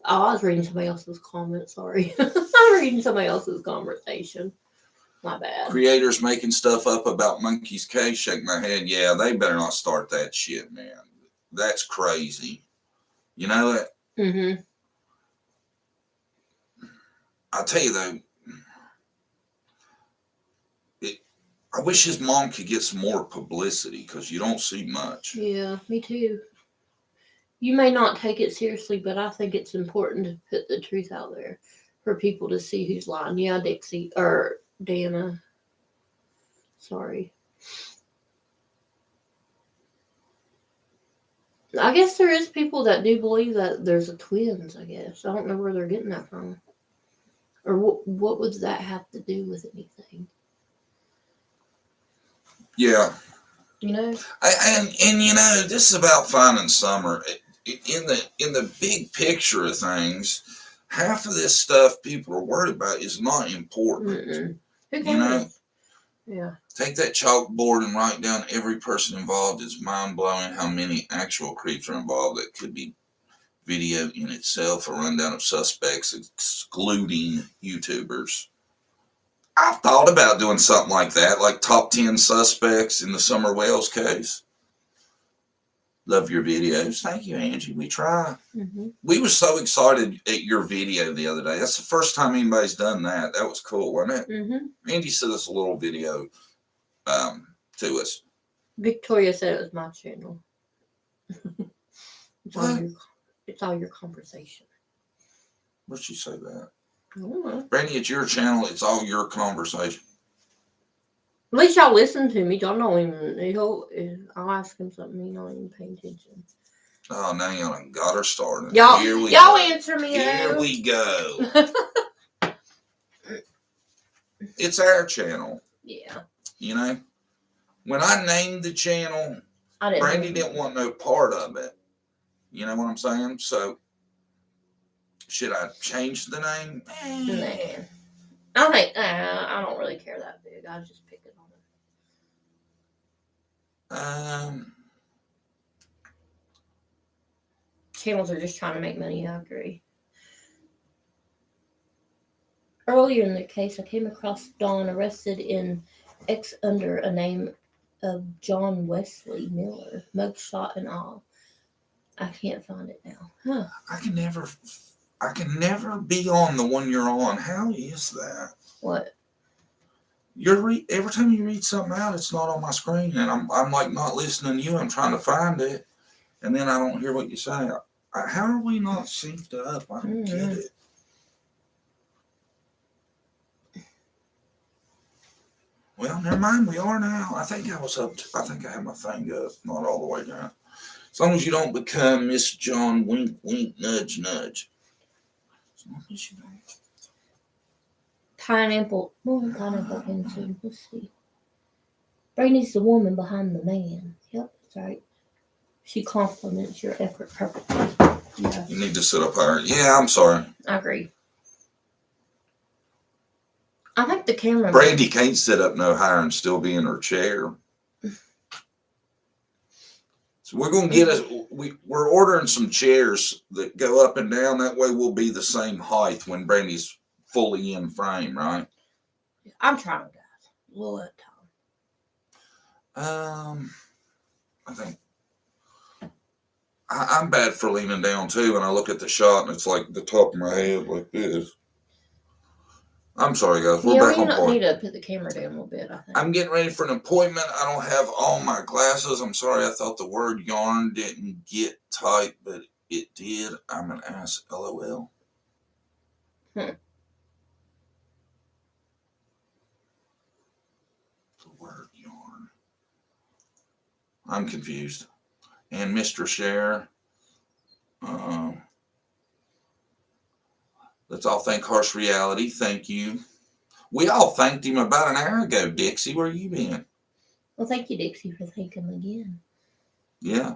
Oh, I was reading somebody else's comment, sorry. I'm reading somebody else's conversation. My bad. Creators making stuff up about Monkey's Cave, shake my head. Yeah, they better not start that shit, man. That's crazy. You know that? Mm-hmm. I'll tell you though, I wish his mom could get some more publicity because you don't see much. Yeah, me too. You may not take it seriously, but I think it's important to put the truth out there for people to see who's lying. Yeah, Dixie, or Dana. Sorry. I guess there is people that do believe that there's a twins, I guess. I don't know where they're getting that from. Or what would that have to do with anything? Yeah. And this is about finding Summer. In the big picture of things, half of this stuff people are worried about is not important. Who cares? Yeah. Take that chalkboard and write down every person involved. It's mind blowing how many actual creeps are involved. That could be video in itself, a rundown of suspects, excluding YouTubers. I've thought about doing something like that, like top 10 suspects in the Summer Wells case. Love your videos. Thank you, Angie. We try. Mm-hmm. We were so excited at your video the other day. That's the first time anybody's done that. That was cool, wasn't it? Mm-hmm. Angie sent us a little video to us. Victoria said it was my channel. It's all your conversation. Where'd she say that? I don't know. Brandy, it's your channel. It's all your conversation. At least y'all listen to me. Y'all don't even. I'll ask him something. He don't even pay attention. Oh, now you got her started. Y'all answer me. Here we go. It's our channel. Yeah. When I named the channel, Brandy didn't want no part of it. You know what I'm saying? So, should I change the name? Nah. I don't really care that big. I just pick it on it. Channels are just trying to make money. I agree. Earlier in the case, I came across Dawn arrested in X under a name of John Wesley Miller, mugshot and all. I can't find it now. Huh. I can never be on the one you're on. How is that? What? Every time you read something out, it's not on my screen, and I'm like not listening to you. I'm trying to find it, and then I don't hear what you say. How are we not synced up? I don't get it. Well, never mind. We are now. I think I think I have my thing up, not all the way down. As long as you don't become Miss John Wink Wink Nudge Nudge. As long as you don't. Pineapple came soon. Let's see. Brandy's the woman behind the man. Yep, that's right. She compliments your effort perfectly. Yeah. You need to sit up higher. Yeah, I'm sorry. I agree. I think the camera. Brandy can't sit up no higher and still be in her chair. So we're going to get us. We're ordering some chairs that go up and down. That way we'll be the same height when Brandy's fully in frame, right? I'm trying, guys. A little at a time. I I'm bad for leaning down too, and I look at the shot and it's like the top of my head like this. I'm sorry, guys. We're back on point. Need to put the camera down a little bit, I think. I'm getting ready for an appointment. I don't have all my glasses. I'm sorry. I thought the word yarn didn't get tight, but it did. I'm an ass. LOL. The word yarn. I'm confused. And Mr. Share. Let's all thank Harsh Reality. Thank you. We all thanked him about an hour ago. Dixie, where you been? Well, thank you, Dixie, for thanking me again. Yeah.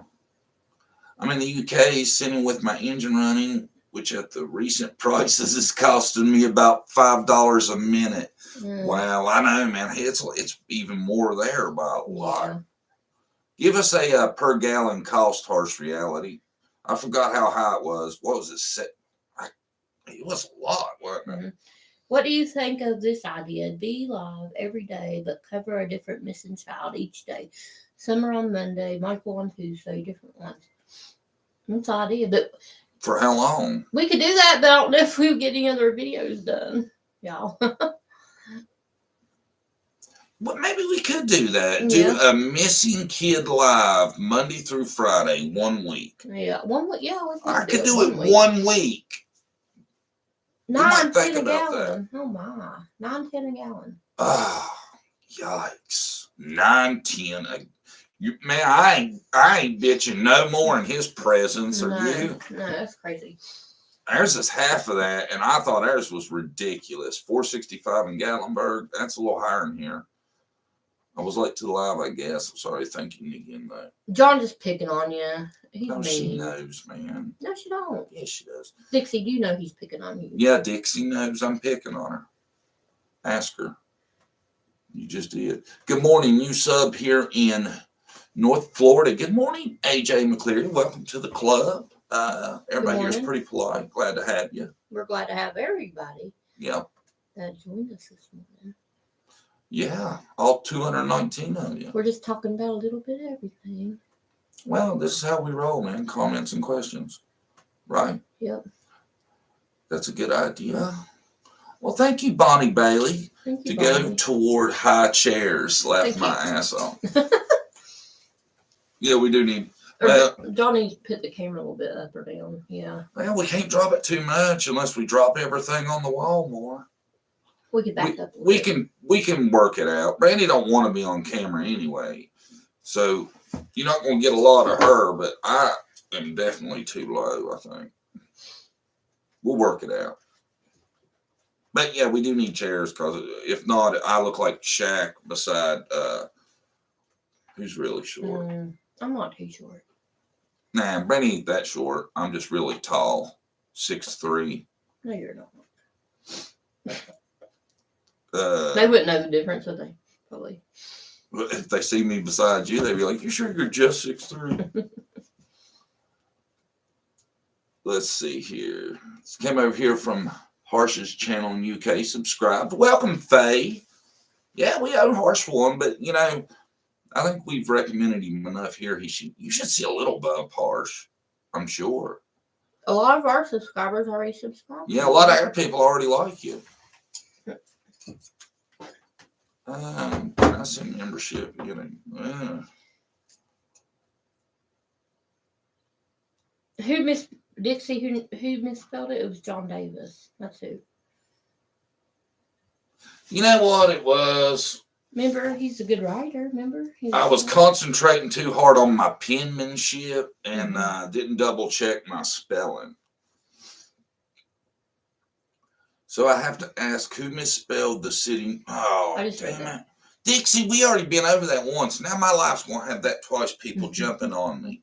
I'm in the UK sitting with my engine running, which at the recent prices is costing me about $5 a minute. Wow, I know, man. It's even more there by a lot. Yeah. Give us a per gallon cost, Harsh Reality. I forgot how high it was. What was it? It was a lot, wasn't it? What do you think of this idea? Be live every day, but cover a different missing child each day. Some are on Monday, Michael on Tuesday, different ones. That's the idea. But for how long? We could do that, but I don't know if we would get any other videos done, y'all. Well, maybe we could do that. Do a missing kid live Monday through Friday, 1 week. Yeah, 1 week. Yeah, I could do it 1 week. 9.10 a gallon. Oh my, 9.10 a gallon. Oh, yikes! 9.10. Man, I ain't bitching no more in his presence. Are you? No, that's crazy. Ours is half of that, and I thought ours was ridiculous. $4.65 in Gatlinburg. That's a little higher than here. I was late to the live, I guess. I'm sorry. Thank you again, though. John just picking on you. He's no, mean. She knows, man. No, she don't. Yes, she does. Dixie, do you know he's picking on you? Yeah, Dixie knows I'm picking on her. Ask her. You just did. Good morning, new sub here in North Florida. Good morning, AJ McCleary. Welcome to the club. Everybody here is pretty polite. Glad to have you. We're glad to have everybody. Yeah. That joined us this morning. Yeah, all 219 of you. We're just talking about a little bit of everything. Well, this is how we roll, man. Comments and questions. Right? Yep. That's a good idea. Well, thank you, Bonnie Bailey. Thank you, Bonnie. Go toward high chairs. Laugh my ass off. Yeah, we do need. Well, Johnny put the camera a little bit up or down. Yeah. Well, we can't drop it too much unless we drop everything on the wall more. We can back up. We can work it out. Brandy don't want to be on camera anyway, so you're not going to get a lot of her. But I am definitely too low. I think we'll work it out. But yeah, we do need chairs because if not, I look like Shaq beside who's really short. I'm not too short. Nah, Brandy ain't that short. I'm just really tall, 6'3". No, you're not. They wouldn't know the difference, would they? Probably. If they see me beside you, they'd be like, "You sure you're just 6'3"? Let's see here. This came over here from Harsh's channel in UK. Subscribed. Welcome, Faye. Yeah, we owe Harsh one, but you know, I think we've recommended him enough here. You should see a little bump, Harsh. I'm sure. A lot of our subscribers already subscribe. Yeah, a lot of our people already like you. I see membership. Who missed Dixie? Who misspelled it? It was John Davis. That's who. You know what it was? Remember, he's a good writer. Remember, I was concentrating too hard on my penmanship and didn't double check my spelling. So I have to ask who misspelled the city. Oh, damn it. Dixie, we already been over that once. Now my life's going to have that twice, people jumping on me.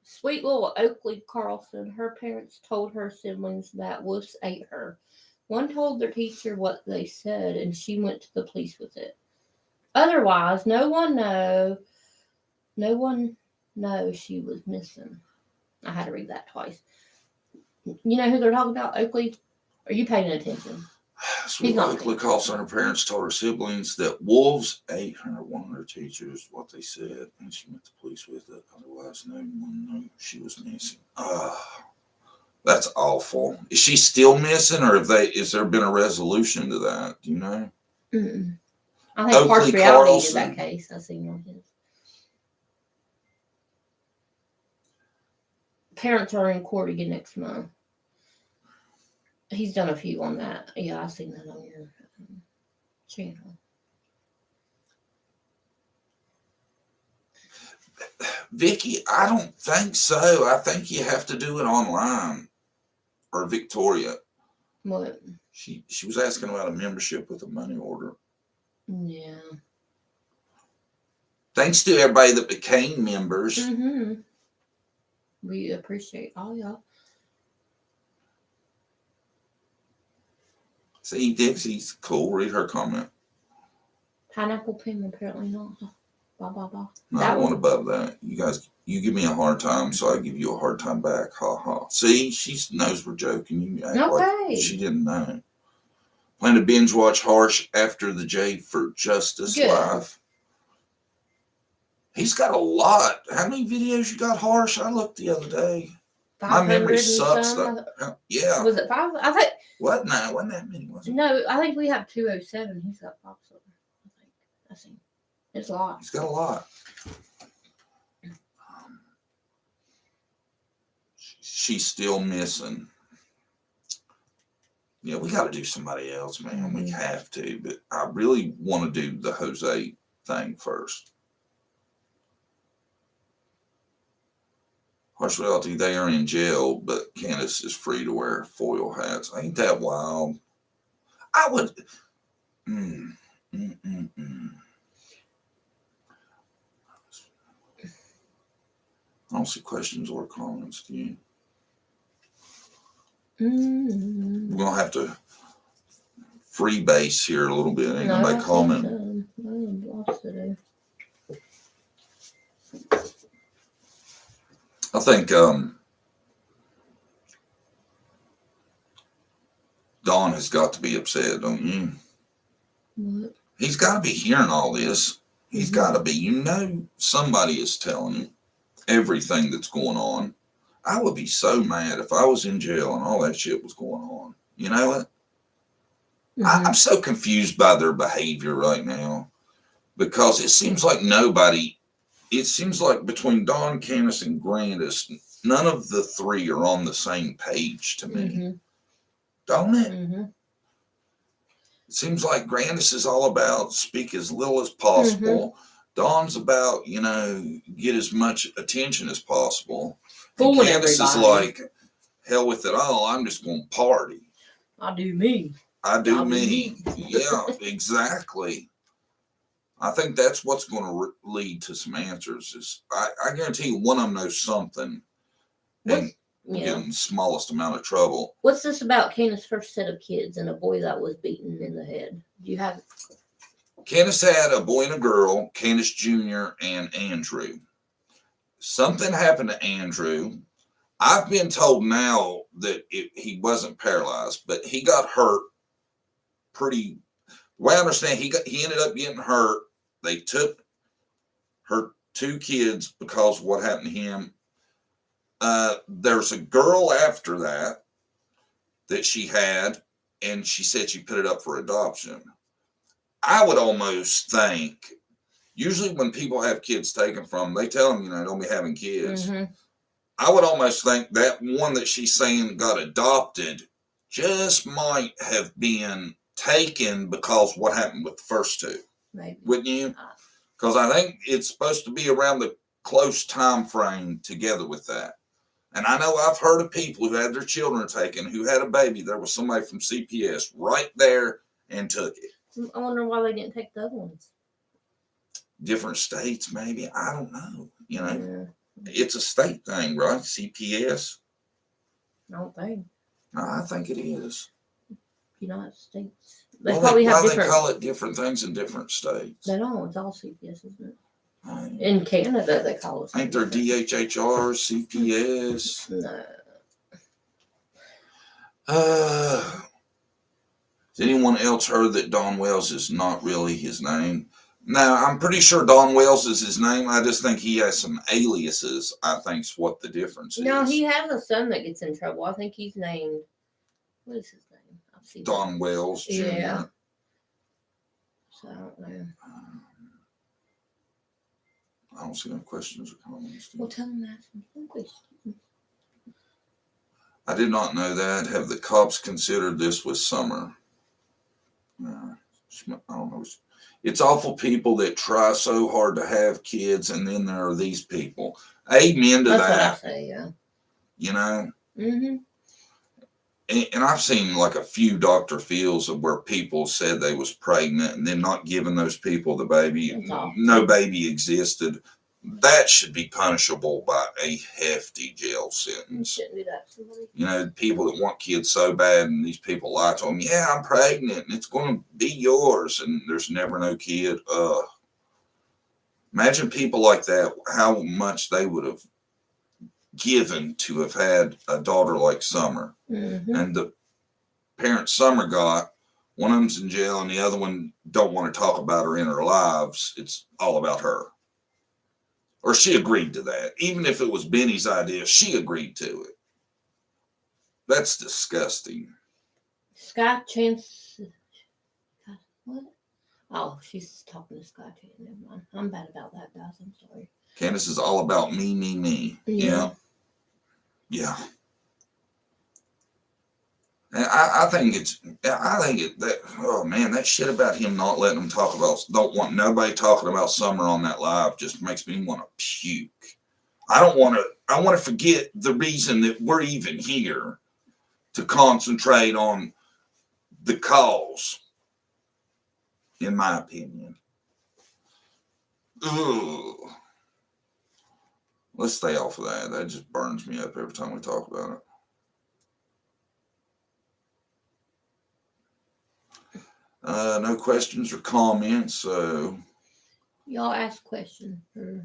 Sweet little Oakley Carlson, her parents told her siblings that wolves ate her. One told their teacher what they said, and she went to the police with it. Otherwise, no one knows she was missing. I had to read that twice. You know who they're talking about, Oakley? Are you paying attention? Sweet Oakley Carlson, her parents told her siblings that wolves ate her. One of her teachers, what they said, and she went to the police with it. was no one knew she was missing. That's awful. Is she still missing, or is there been a resolution to that? Do you know? Mm-mm. I think Parks Reality did that case. I seen on his. Parents are in court again next month. He's done a few on that. Yeah, I've seen that on your channel. Vicky, I don't think so. I think you have to do it online. Or Victoria. What? She was asking about a membership with a money order. Yeah. Thanks to everybody that became members. Mm-hmm. We appreciate all y'all. See, Dixie's cool. Read her comment. Pineapple pim, apparently not. Blah, blah, blah. No, one above that. You guys, you give me a hard time, so I give you a hard time back. Ha ha. See, she knows we're joking. You act like she didn't know. Plan to binge watch Harsh after the J for Justice live. He's got a lot. How many videos you got, Harsh? I looked the other day. My memory sucks. Yeah. Was it 5? I think. What? No, it wasn't that many, was it? No, I think we have 207. He's got 5 something. I think. It's a lot. He's got a lot. She's still missing. Yeah, we got to do somebody else, man. Mm-hmm. We have to, but I really want to do the Jose thing first. Harsh Reality, they are in jail, but Candace is free to wear foil hats. Ain't that wild? I would. I don't see questions or comments. Do you? We're going to have to freebase here a little bit. Ain't nobody comment. I think Don has got to be upset, don't you? What? He's got to be hearing all this. He's got to be. You know, somebody is telling him everything that's going on. I would be so mad if I was in jail and all that shit was going on. You know what? I'm so confused by their behavior right now because it seems like it seems like between Don, Candace, and Grandis, none of the three are on the same page to me. Don't it? It seems like Grandis is all about speak as little as possible. Don's about, get as much attention as possible. And Candace is like, hell with it all. I'm just going to party. I do me. I do me. Yeah, exactly. I think that's what's going to lead to some answers. Is I guarantee you one of them knows something and get in the smallest amount of trouble. What's this about Candace's first set of kids and a boy that was beaten in the head? Do you have it? Candace had a boy and a girl, Candace Jr. and Andrew. Something happened to Andrew. I've been told now that he wasn't paralyzed, but he got hurt pretty. The way I understand, he ended up getting hurt. They took her 2 kids because of what happened to him. There's a girl after that she had, and she said she put it up for adoption. I would almost think, usually when people have kids taken from them, they tell them, don't be having kids. I would almost think that one that she's saying got adopted just might have been taken because what happened with the first 2. Maybe. Wouldn't you? Because I think it's supposed to be around the close time frame together with that. And I know I've heard of people who had their children taken, who had a baby. There was somebody from CPS right there and took it. I wonder why they didn't take the other ones. Different states, maybe. I don't know. Yeah. It's a state thing, right? CPS? I don't think. No, I think it is. United States. They probably have different. They call it different things in different states. They don't. It's all CPS, isn't it? In Canada, they call it. Ain't there DHHR, CPS? No. Has anyone else heard that Don Wells is not really his name? No, I'm pretty sure Don Wells is his name. I just think he has some aliases. I think's what the difference is. No, he has a son that gets in trouble. I think he's named. What is his name? I've seen Don Wells Jr. Yeah. So I don't know. I don't see no questions or comments. Well, tell him to ask me some questions. I did not know that. Have the cops considered this with summer? I don't know. It's awful people that try so hard to have kids, and then there are these people. Amen to That's that. what I say, yeah. You know? Mm-hmm. And I've seen like a few Dr. Phil's of where people said they was pregnant and then not giving those people the baby. No baby existed. That should be punishable by a hefty jail sentence. Shouldn't do that to somebody. You know, people that want kids so bad, and these people lie to them, yeah, I'm pregnant and it's going to be yours, and there's never no kid. Imagine people like that, how much they would have given to have had a daughter like Summer. Mm-hmm. And the parent Summer got, one of them's in jail and the other one don't want to talk about her in her lives. It's all about her. Or she agreed to that. Even if it was Benny's idea, she agreed to it. That's disgusting. Sky Chance. What? Oh, she's talking to Sky Chance. Never mind. I'm bad about that, guys. I'm sorry. Candace is all about me, me, me. Yeah. Yeah. And I think that, oh man, that shit about him not letting them talk about, don't want nobody talking about Summer on that live just makes me want to puke. I want to forget the reason that we're even here, to concentrate on the cause, in my opinion. Ugh. Let's stay off of that. That just burns me up every time we talk about it. No questions or comments, so y'all ask questions for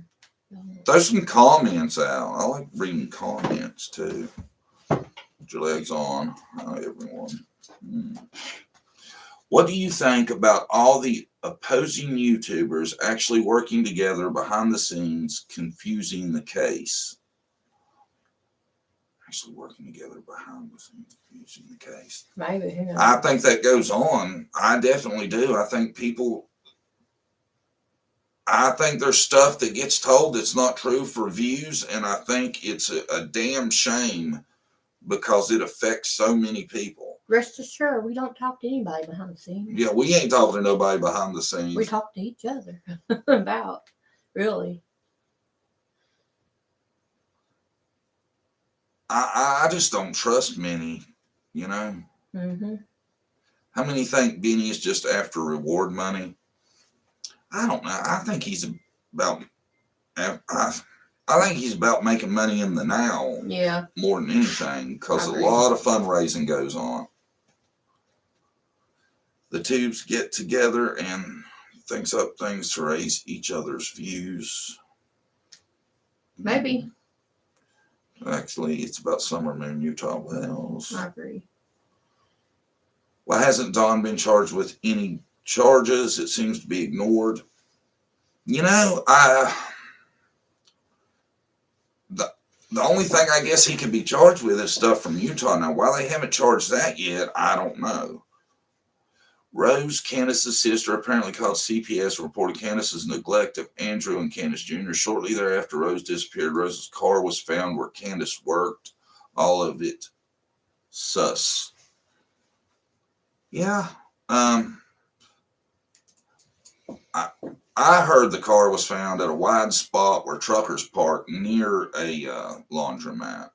throw some comments out. I like reading comments too. Put your legs on, everyone. What do you think about all the opposing YouTubers actually working together behind the scenes, confusing the case? Actually working together behind the scenes, confusing the case. Maybe. Who knows? I think that goes on. I definitely do. I think there's stuff that gets told that's not true for views, and I think it's a damn shame because it affects so many people. Rest assured, we don't talk to anybody behind the scenes. Yeah, we ain't talking to nobody behind the scenes. We talk to each other about, really. I just don't trust many, you know. Mm-hmm. How many think Benny is just after reward money? I don't know. I think he's about making money in the now. Yeah. More than anything, because a lot of fundraising goes on. The tubes get together and thinks up things to raise each other's views. Maybe. Actually, it's about Summer Moon, Utah Wells. I agree. Why hasn't Don been charged with any charges? It seems to be ignored. You know, the only thing I guess he could be charged with is stuff from Utah. Now, why they haven't charged that yet, I don't know. Rose, Candace's sister, apparently called CPS and reported Candace's neglect of Andrew and Candace Jr. Shortly thereafter, Rose disappeared. Rose's car was found where Candace worked. All of it sus. Yeah. I heard the car was found at a wide spot where truckers park near a laundromat.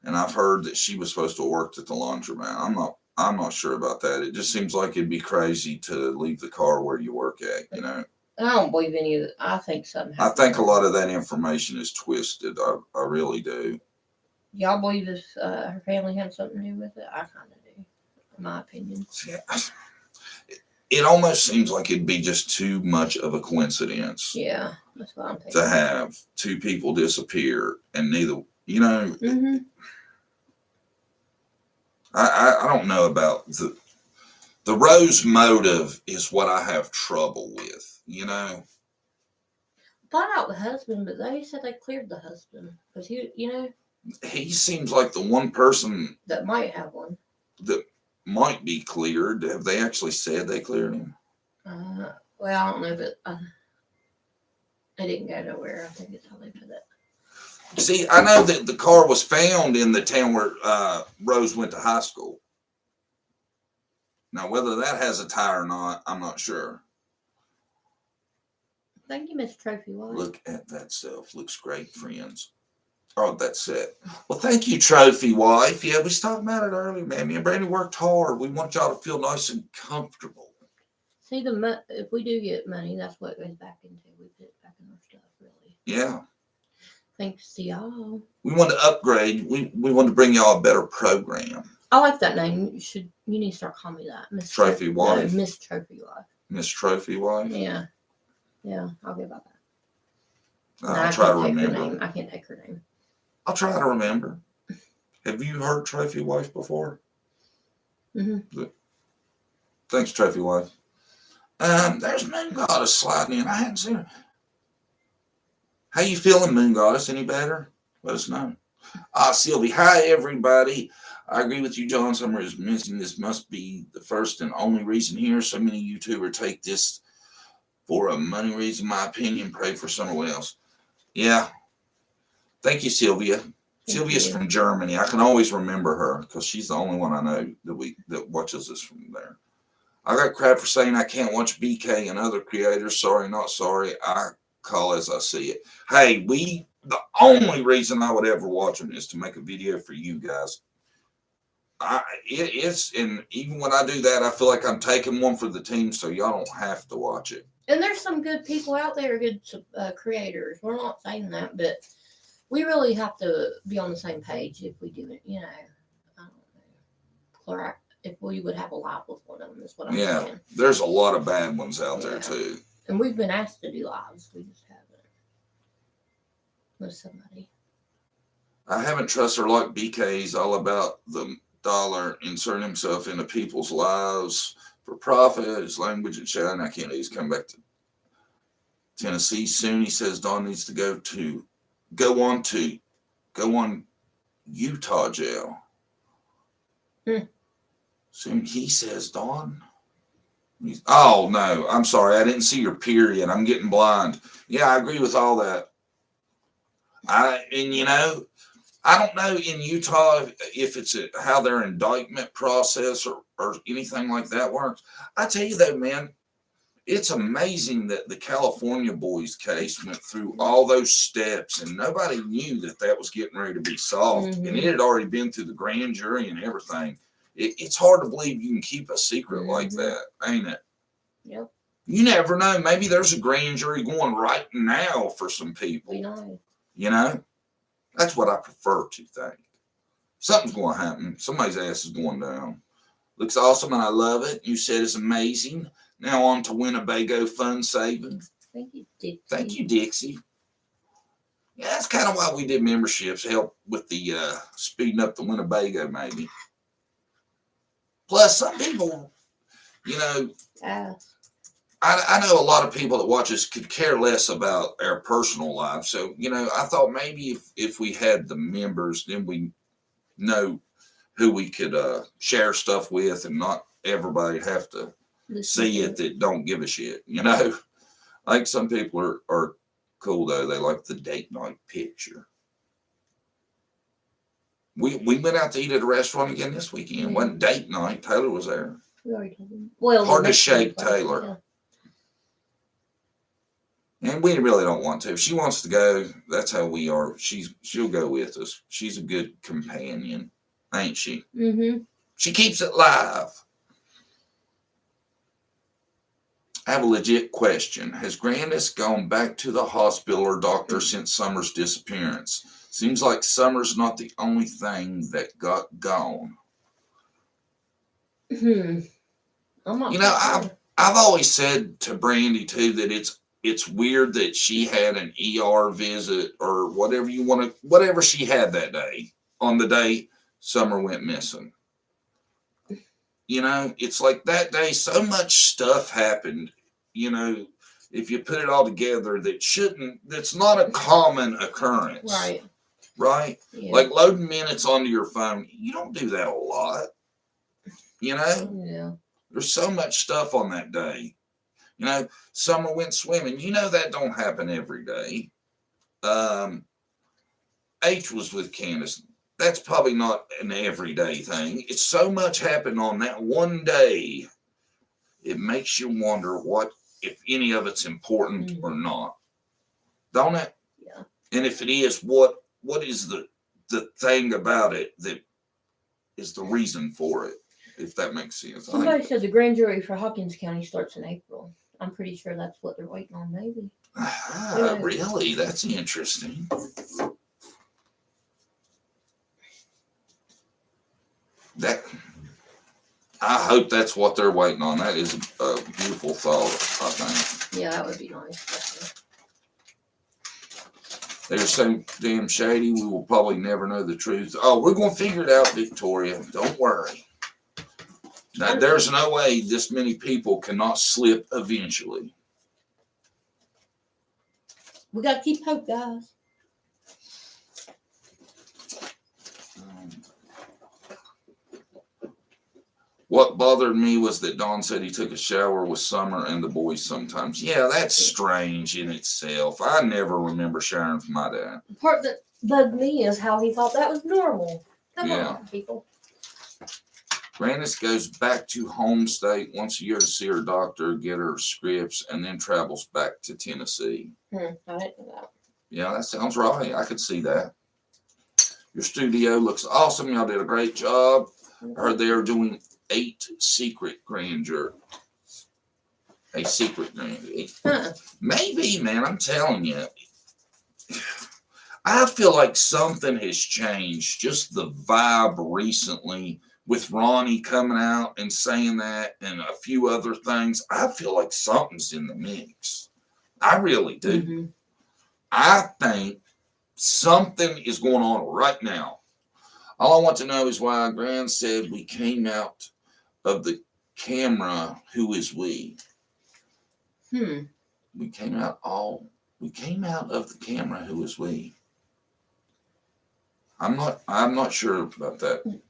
And I've heard that she was supposed to work at the laundromat. I'm not sure about that. It just seems like it'd be crazy to leave the car where you work at, you know. I don't believe any of it. I think something happened. I think a lot of that information is twisted. I really do. Y'all believe this, her family had something to do with it? I kind of do, in my opinion. Yeah. It almost seems like it'd be just too much of a coincidence. Yeah, that's what I'm thinking. To have two people disappear and neither, you know. Mm-hmm. I don't know about The Rose motive is what I have trouble with, you know. Find out the husband, but they said they cleared the husband because he seems like the one person that might have one that might be cleared. Have they actually said they cleared him? Well, I don't know, but they didn't go nowhere. I think it's how they put it. See, I know that the car was found in the town where Rose went to high school. Now, whether that has a tie or not, I'm not sure. Thank you, Miss Trophy Wife. Look at that stuff. Looks great, friends. Oh, that's it. Well, thank you, Trophy Wife. Yeah, we was talking about it earlier, man. Me and Brandy worked hard. We want y'all to feel nice and comfortable. See, if we do get money, that's what it goes back into. We put it back in our stuff, really. Yeah. Thanks to y'all. We want to upgrade. We want to bring y'all a better program. I like that name. You need to start calling me that. Miss Trophy Wife. No, Miss Trophy Wife. Miss Trophy Wife? Yeah. Yeah, I'll give about that. I'll try to remember. I can't take her name. I'll try to remember. Have you heard Trophy Wife before? Mm-hmm. Thanks, Trophy Wife. There's Moon Goddess sliding in. I hadn't seen her. How you feeling, Moon Goddess? Any better? Let us know. Sylvie. Hi, everybody. I agree with you. John Summer is missing. This must be the first and only reason here. So many YouTubers take this for a money reason. My opinion. Pray for someone else. Yeah. Thank you, Sylvia. Sylvia's from Germany. I can always remember her because she's the only one I know that watches us from there. I got crap for saying I can't watch BK and other creators. Sorry, not sorry. I call as I see it. Hey, the only reason I would ever watch them is to make a video for you guys. And even when I do that, I feel like I'm taking one for the team, so y'all don't have to watch it. And there's some good people out there, good creators. We're not saying that, but we really have to be on the same page if we do it. I don't know. If we would have a live with one of them, is what I'm saying. Yeah, there's a lot of bad ones out there too. And we've been asked to do lives. We just haven't. With somebody. I haven't trusted her like BK's all about the dollar inserting himself into people's lives for profit, his language and shouting. I can't. He's come back to Tennessee soon. He says Don needs to go on Utah jail. Soon he says Don. Oh no, I'm sorry. I didn't see your period. I'm getting blind. Yeah, I agree with all that. I don't know in Utah if it's how their indictment process or anything like that works. I tell you though, man, it's amazing that the California boys case went through all those steps and nobody knew that was getting ready to be solved. Mm-hmm. And it had already been through the grand jury and everything. It's hard to believe you can keep a secret like that, ain't it? Yep. You never know. Maybe there's a grand jury going right now for some people. We know. That's what I prefer to think. Something's going to happen. Somebody's ass is going down. Looks awesome and I love it. You said it's amazing. Now on to Winnebago Fund Saving. Thank you, Dixie. Thank you, Dixie. Yeah, that's kind of why we did memberships. Help with the speeding up the Winnebago, maybe. Plus, some people, I know a lot of people that watch us could care less about our personal lives. So, I thought maybe if we had the members, then we know who we could share stuff with and not everybody have to see it that don't give a shit. I think some people are cool, though. They like the date night picture. We went out to eat at a restaurant again this weekend. It wasn't date night. Taylor was there. We already told him. Well, hard to shake Taylor. Yeah. And we really don't want to. If she wants to go, that's how we are. She'll go with us. She's a good companion, ain't she? Mm-hmm. She keeps it live. I have a legit question. Has Grandis gone back to the hospital or doctor since Summer's disappearance? Seems like Summer's not the only thing that got gone. I'm not I've always said to Brandy too that it's weird that she had an ER visit or whatever she had that day on the day Summer went missing. You know, it's like that day, so much stuff happened, you know, if you put it all together that's not a common occurrence. Right. Right? Yeah. Like loading minutes onto your phone. You don't do that a lot. You know? Yeah. There's so much stuff on that day. You know, Summer went swimming. You know that don't happen every day. H was with Candace. That's probably not an everyday thing. It's so much happened on that one day. It makes you wonder what, if any of it's important or not. Don't it? Yeah. And if it is, what is the thing about it that is the reason for it, if that makes sense? Somebody said the grand jury for Hawkins County starts in April. I'm pretty sure that's what they're waiting on, maybe. Really? That's interesting. That, I hope that's what they're waiting on. That is a beautiful thought, I think. Yeah, that would be nice. They're so damn shady, we will probably never know the truth. Oh, we're going to figure it out, Victoria. Don't worry. Now, there's no way this many people cannot slip eventually. We got to keep hope, guys. What bothered me was that Don said he took a shower with Summer and the boys sometimes. Yeah, that's strange in itself. I never remember showering with my dad. The part that bugged me is how he thought that was normal. Come on, people. Grandis goes back to home state once a year to see her doctor, get her scripts, and then travels back to Tennessee. I didn't know that. Yeah, that sounds right. I could see that. Your studio looks awesome. Y'all did a great job. I heard they are doing 8 secret grandeur. A secret grandeur. Maybe, man, I'm telling you. I feel like something has changed. Just the vibe recently with Ronnie coming out and saying that and a few other things. I feel like something's in the mix. I really do. Mm-hmm. I think something is going on right now. All I want to know is why Gran said we came out of the camera. Who is we? We came out of the camera. Who is we? I'm not sure about that.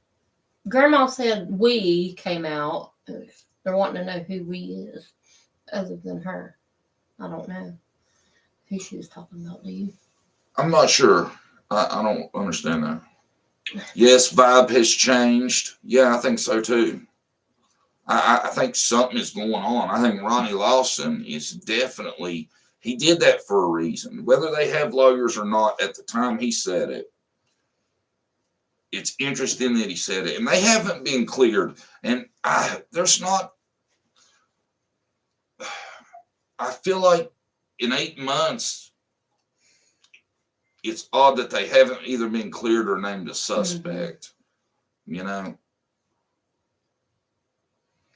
Grandma said we came out. They're wanting to know who we is, other than her. I don't know who she was talking about. Do you? I'm not sure. I don't understand that. Yes, vibe has changed. Yeah, I think so too. I think something is going on. I think Ronnie Lawson is definitely, he did that for a reason. Whether they have lawyers or not, at the time he said it, it's interesting that he said it. And they haven't been cleared. And I feel like in 8 months, it's odd that they haven't either been cleared or named a suspect, you know?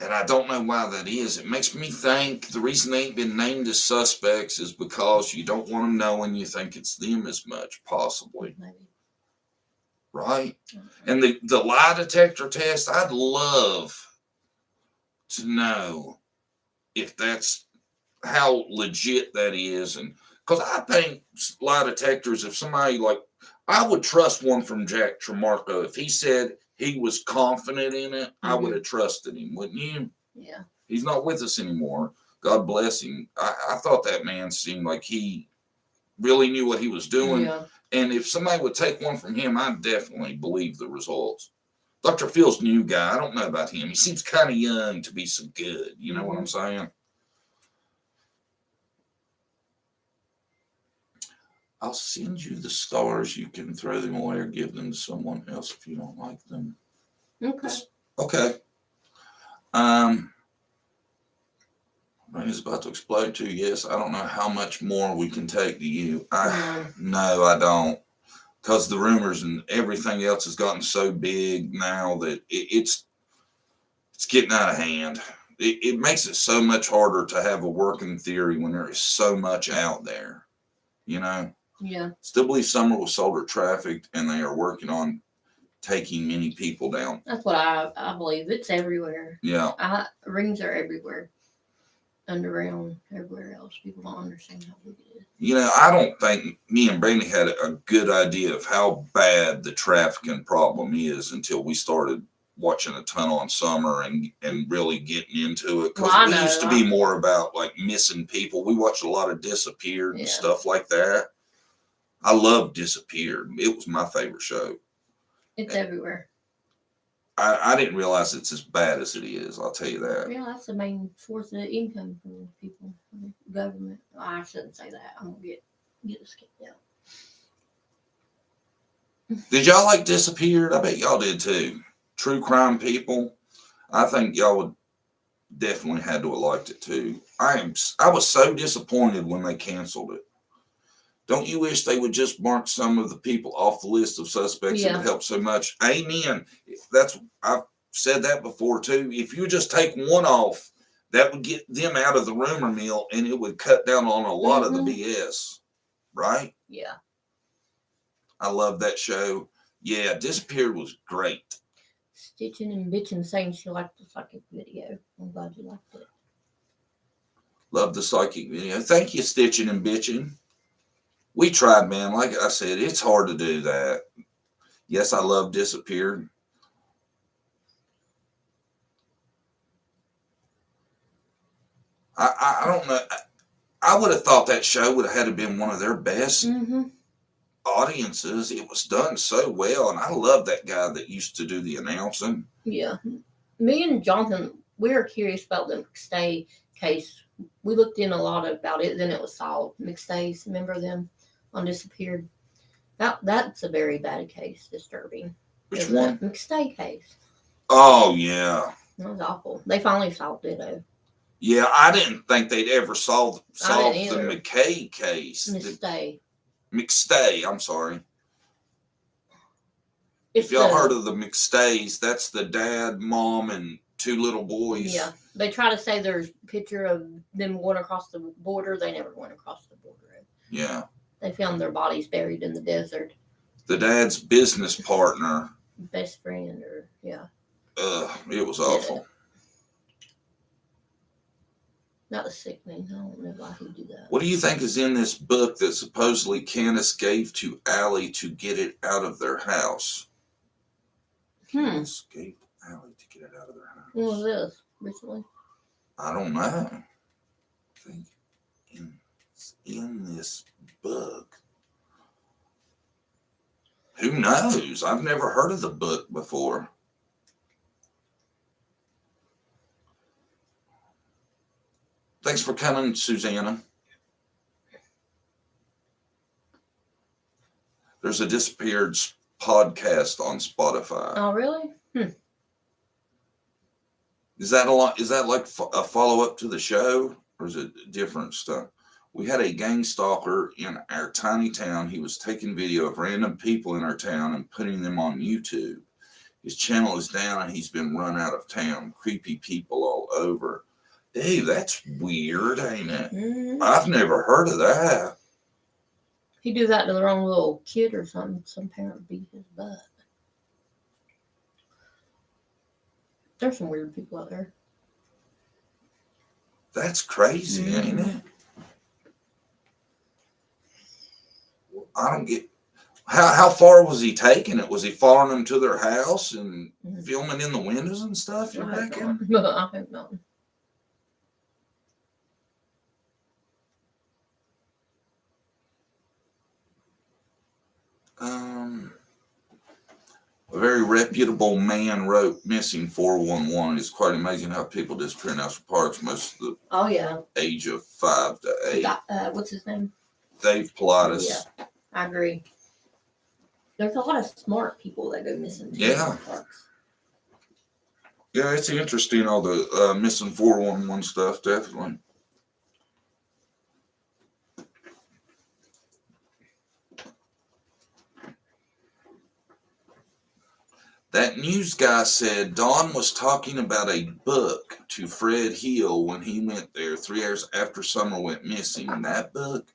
And I don't know why that is. It makes me think the reason they ain't been named as suspects is because you don't want them knowing you think it's them as much, possibly. Maybe. Right? And the lie detector test, I'd love to know if that's how legit that is. And because I think lie detectors, if somebody I would trust one from Jack Tremarco. If he said he was confident in it, I would have trusted him, wouldn't you? Yeah. He's not with us anymore. God bless him. I thought that man seemed like he really knew what he was doing. Yeah. And if somebody would take one from him, I'd definitely believe the results. Dr. Phil's new guy. I don't know about him. He seems kind of young to be so good. You know what I'm saying? I'll send you the stars. You can throw them away or give them to someone else if you don't like them. Okay. Okay. Brain is about to explode too. Yes, I don't know how much more we can take to you. No, I don't. Because the rumors and everything else has gotten so big now that it's getting out of hand. It makes it so much harder to have a working theory when there is so much out there, you know? Yeah. Still believe Summer was sold or trafficked, and they are working on taking many people down. That's what I believe. It's everywhere. Yeah. Rings are everywhere. Underground, everywhere else. People don't understand how big it is. You know, I don't think me and Brandy had a good idea of how bad the trafficking problem is until we started watching a ton on Summer and really getting into it. Because we used to be more about like missing people. We watched a lot of Disappeared and stuff like that. I love Disappeared. It was my favorite show. It's everywhere. I didn't realize it's as bad as it is. I'll tell you that. Yeah, that's the main source of income for people, for the government. I shouldn't say that. I'm gonna get us kicked out. Did y'all like Disappeared? I bet y'all did too. True crime people. I think y'all would definitely had to have liked it too. I was so disappointed when they canceled it. Don't you wish they would just mark some of the people off the list of suspects? It would help so much. Amen. I've said that before too. If you just take one off, that would get them out of the rumor mill and it would cut down on a lot of the BS. Right? Yeah. I love that show. Yeah, Disappeared was great. Stitching and bitching saying she liked the psychic video. I'm glad you liked it. Love the psychic video. Thank you, Stitching and Bitching. We tried, man. Like I said, it's hard to do that. Yes, I love Disappeared. I don't know. I would have thought that show would have had to been one of their best audiences. It was done so well, and I love that guy that used to do the announcing. Yeah. Me and Jonathan, we were curious about the McStay case. We looked in a lot about it, then it was solved. McStay's, remember them on Disappeared? That's a very bad case, disturbing. Which one? McStay case. Oh, yeah. That was awful. They finally solved it, though. Yeah, I didn't think they'd ever solve the McKay case. McStay, I'm sorry. If y'all heard of the McStays, that's the dad, mom, and two little boys. Yeah. They try to say there's a picture of them going across the border. They never went across the border. Yeah. They found their bodies buried in the desert. The dad's business partner. Best friend, or, yeah. It was awful. That was sickening. I don't know why he'd do that. What do you think is in this book that supposedly Candace gave to Allie to get it out of their house? Candace gave Allie to get it out of their house. What was this recently? I don't know. I think in this book. Who knows? I've never heard of the book before. Thanks for coming, Susanna. There's a Disappeared podcast on Spotify. Oh, really? Is that like a follow up to the show, or is it different stuff? We had a gang stalker in our tiny town. He was taking video of random people in our town and putting them on YouTube. His channel is down and he's been run out of town. Creepy people all over. Dave, that's weird, ain't it? I've never heard of that. He do that to the wrong little kid or something. Some parent beat his butt. There's some weird people out there. That's crazy, ain't it? I don't get... How far was he taking it? Was he following them to their house and filming in the windows and stuff, you reckon? I hope not. A very reputable man wrote missing 411. It's quite amazing how people disappear in national parks most of the age of 5 to 8. What's his name? Dave Pilatus. Yeah, I agree. There's a lot of smart people that go missing. Yeah. Yeah, it's interesting, all the missing 411 stuff, definitely. That news guy said Dawn was talking about a book to Fred Hill when he went there 3 hours after Summer went missing. And that book,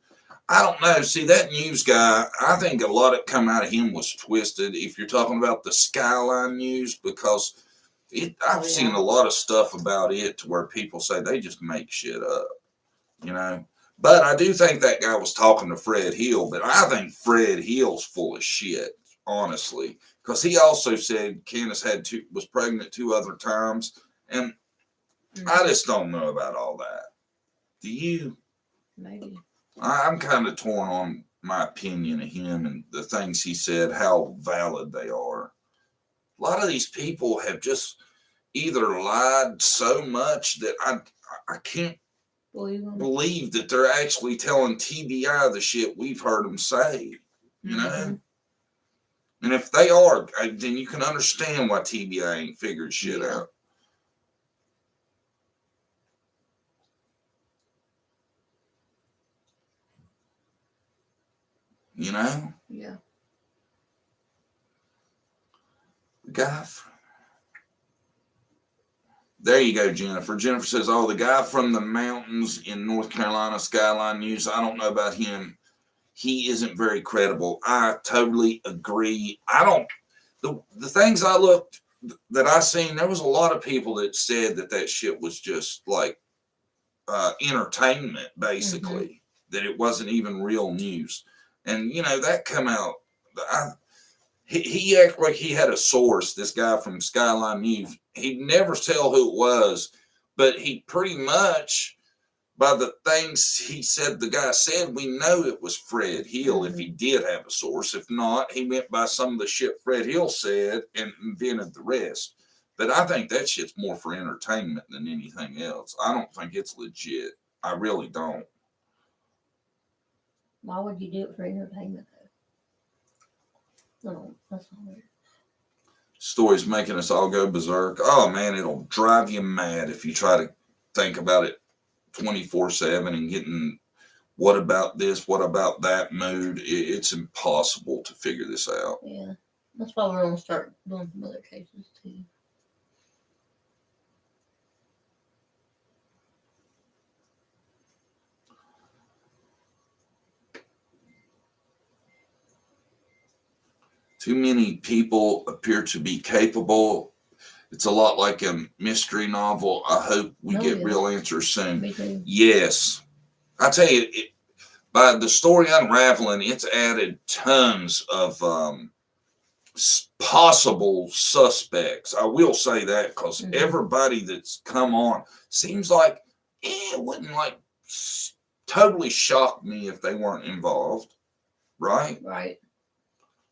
I don't know. See, that news guy, I think a lot of it come out of him was twisted. If you're talking about the Skyline News, because I've seen a lot of stuff about it to where people say they just make shit up, you know. But I do think that guy was talking to Fred Hill, but I think Fred Hill's full of shit, honestly, because he also said Candace was pregnant 2 other times, and I just don't know about all that. Do you? Maybe. I'm kind of torn on my opinion of him and the things he said, how valid they are. A lot of these people have just either lied so much that I can't believe that they're actually telling TBI the shit we've heard them say, you know? And if they are, then you can understand why TBI ain't figured shit out. You know? Yeah. The guy. There you go, Jennifer. Jennifer says, "Oh, the guy from the mountains in North Carolina, Skyline News. I don't know about him. He isn't very credible." I totally agree. I don't. The things that I seen, there was a lot of people that said that shit was just like entertainment, basically. That it wasn't even real news, and you know that come out. He acted like he had a source. This guy from Skyline News. He'd never tell who it was, but he pretty much, by the things he said, the guy said, we know it was Fred Hill if he did have a source. If not, he went by some of the shit Fred Hill said and invented the rest. But I think that shit's more for entertainment than anything else. I don't think it's legit. I really don't. Why would you do it for entertainment, though? No, that's not weird. Story's making us all go berserk. Oh, man, it'll drive you mad if you try to think about it 24/7 and getting what about this, what about that mood. It's impossible to figure this out. Yeah, that's why we're going to start doing some other cases, too. Too many people appear to be capable. It's a lot like a mystery novel. I hope we get real answers soon. Me too. Yes. I tell you, by the story unraveling, it's added tons of possible suspects. I will say that because everybody that's come on seems like it wouldn't like totally shock me if they weren't involved. Right? Right.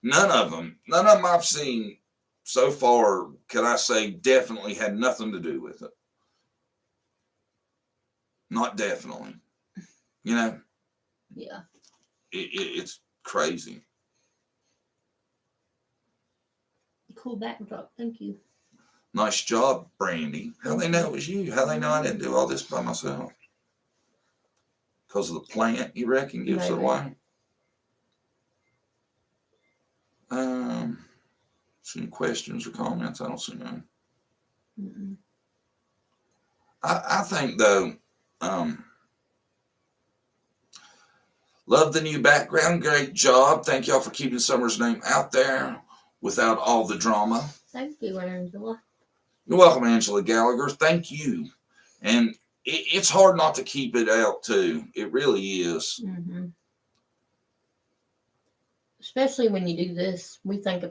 None of them I've seen so far, could I say, definitely had nothing to do with it. Not definitely. You know? Yeah. It's crazy. Cool backdrop. Thank you. Nice job, Brandy. How they know it was you? How they know I didn't do all this by myself? Because of the plant, you reckon, gives it away? Any questions or comments? I don't see none. I think, though, love the new background. Great job. Thank y'all for keeping Summer's name out there without all the drama. Thank you, Angela. You're welcome, Angela Gallagher. Thank you. And it's hard not to keep it out, too. It really is. Especially when you do this. We think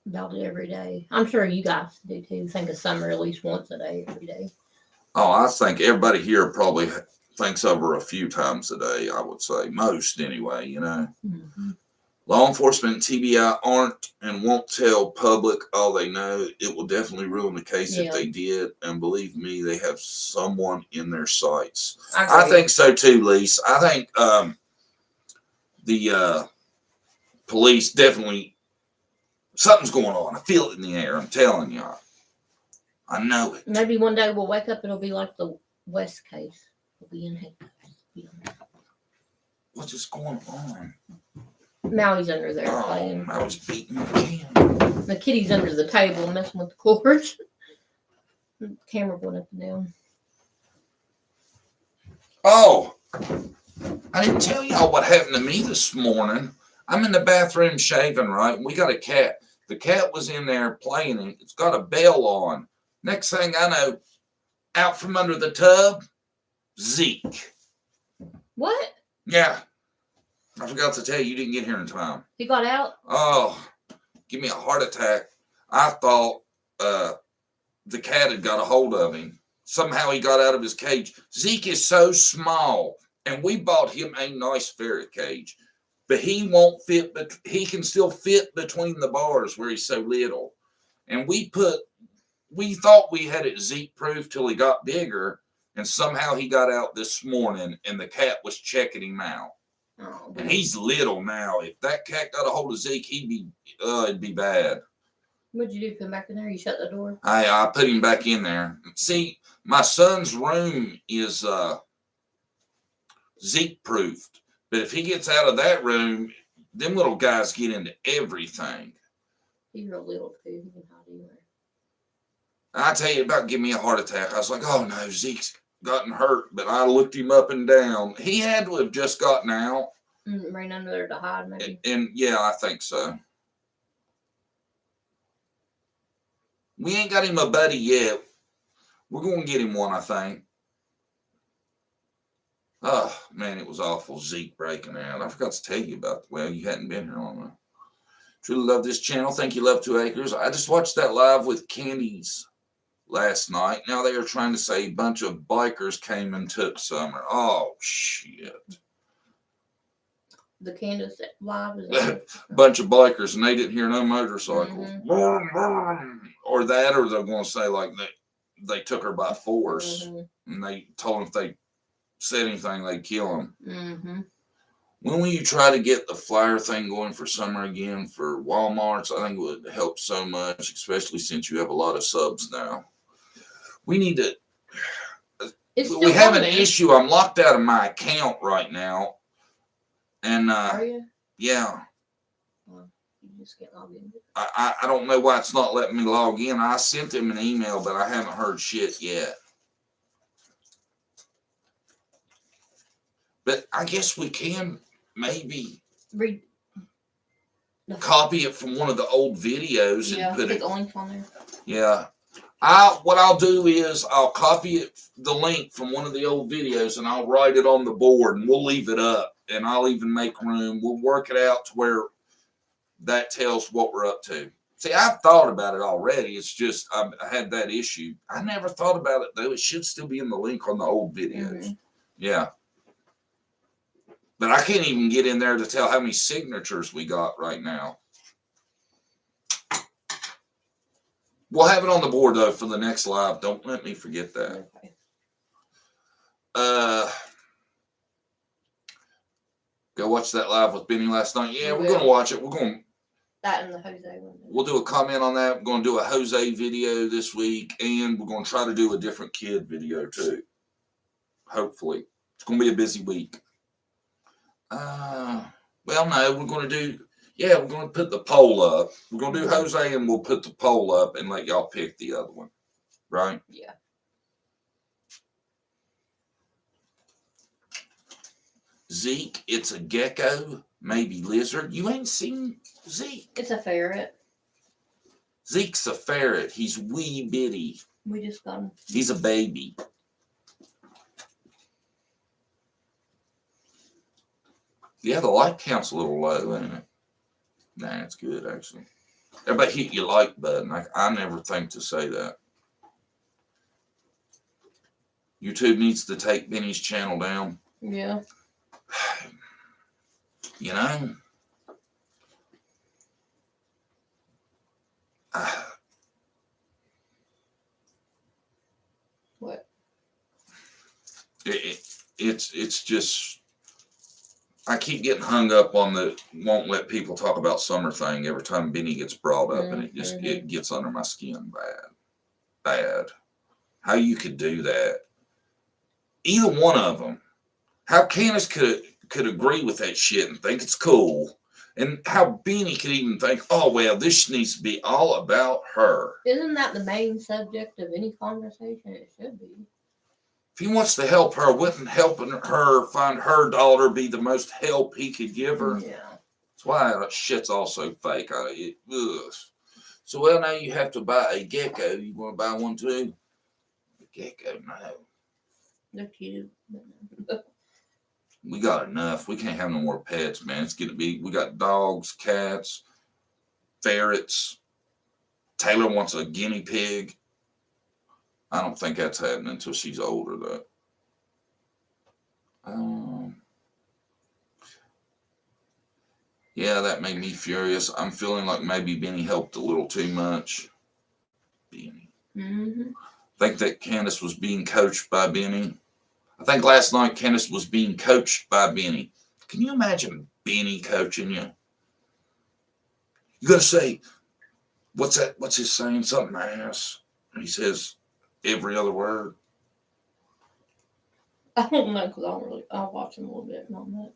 about it every day. I'm sure you guys do, too. Think of Summer at least once a day, every day. Oh, I think everybody here probably thinks of her a few times a day, I would say. Most, anyway, you know. Law enforcement and TBI aren't and won't tell public all they know. It will definitely ruin the case if they did. And believe me, they have someone in their sights. I think so too, Lise. I think the police definitely, something's going on. I feel it in the air. I'm telling you. I know it. Maybe one day we'll wake up and it'll be like the West case. We'll be in handcuffs. What's just going on? Maui's under there playing. Maui's beating the can. The kitty's under the table messing with the cords. The camera going up and down. Oh, I didn't tell y'all what happened to me this morning. I'm in the bathroom shaving, right? We got a cat. The cat was in there playing, and it's got a bell on. Next thing I know, out from under the tub, Zeke. What? Yeah. I forgot to tell you, you didn't get here in time. He got out? Oh, give me a heart attack. I thought the cat had got a hold of him. Somehow he got out of his cage. Zeke is so small, and we bought him a nice ferret cage, but he won't fit, but he can still fit between the bars where he's so little. And we thought we had it Zeke proof till he got bigger, and somehow he got out this morning, and the cat was checking him out. Oh, and he's little now. If that cat got a hold of Zeke, it'd be bad. What'd you do? Put him back in there? You shut the door? I put him back in there. See, my son's room is Zeke proofed, but if he gets out of that room, them little guys get into everything. He's real little too. He can hide anywhere. I tell you, about give me a heart attack. I was like, oh no, Zeke's gotten hurt, but I looked him up and down. He had to have just gotten out. Ran under there to hide, maybe. And yeah, I think so. We ain't got him a buddy yet. We're going to get him one, I think. Oh, man, it was awful. Zeke breaking out. I forgot to tell you about, well, you hadn't been here long enough. Truly love this channel. Thank you, Love 2 Acres. I just watched that live with Candies last night. Now they are trying to say a bunch of bikers came and took Summer. Oh, shit. The Candace live is a bunch of bikers, and they didn't hear no motorcycles. Mm-hmm. Or that, or they're going to say like they took her by force, and they told them if they said anything, they'd kill them. Mm-hmm. When will you try to get the flyer thing going for summer again for Walmart's? I think it would help so much, especially since you have a lot of subs now. We need to. We have an issue. I'm locked out of my account right now. And are you? Yeah. Well, you just can't log in. I don't know why it's not letting me log in. I sent them an email, but I haven't heard shit yet. But I guess we can maybe copy it from one of the old videos and put the link on there. Yeah. What I'll do is I'll copy the link from one of the old videos, and I'll write it on the board, and we'll leave it up, and I'll even make room. We'll work it out to where that tells what we're up to. See, I've thought about it already. It's just I had that issue. I never thought about it, though. It should still be in the link on the old videos. Mm-hmm. Yeah. But I can't even get in there to tell how many signatures we got right now. We'll have it on the board, though, for the next live. Don't let me forget that. Okay. Go watch that live with Benny last night. Yeah, we're going to watch it. We're going to. That and the Jose one. We'll do a comment on that. We're going to do a Jose video this week, and we're going to try to do a different kid video, too. Hopefully. It's going to be a busy week. Well, no, we're going to do... Yeah, we're going to put the poll up. We're going to do Jose, and we'll put the poll up and let y'all pick the other one. Right? Yeah. Zeke, it's a gecko, maybe lizard. You ain't seen Zeke. It's a ferret. Zeke's a ferret. He's wee bitty. We just got him. He's a baby. Yeah, the like count's a little low, isn't it? Nah, it's good, actually. Everybody hit your like button. I never think to say that. YouTube needs to take Benny's channel down. Yeah. You know? What? It's just... I keep getting hung up on the won't let people talk about summer thing every time Benny gets brought up, and it gets under my skin bad. How you could do that? Either one of them. How Candace could agree with that shit and think it's cool, and how Benny could even think, oh well, this needs to be all about her. Isn't that the main subject of any conversation? It should be. If he wants to help her, wouldn't helping her find her daughter be the most help he could give her? Yeah. That's why that shit's also fake. Ugh. So, well, now you have to buy a gecko. You want to buy one too? A gecko, no. They're cute. We got enough. We can't have no more pets, man. It's going to be, we got dogs, cats, ferrets. Taylor wants a guinea pig. I don't think that's happening until she's older, though. Yeah, that made me furious. I'm feeling like maybe Benny helped a little too much. Benny. Mm-hmm. I think that Candace was being coached by Benny. I think last night Candace was being coached by Benny. Can you imagine Benny coaching you? You're going to say, what's that? What's his saying? Something ass. And he says every other word. I don't know because I'll watch him a little bit, not much.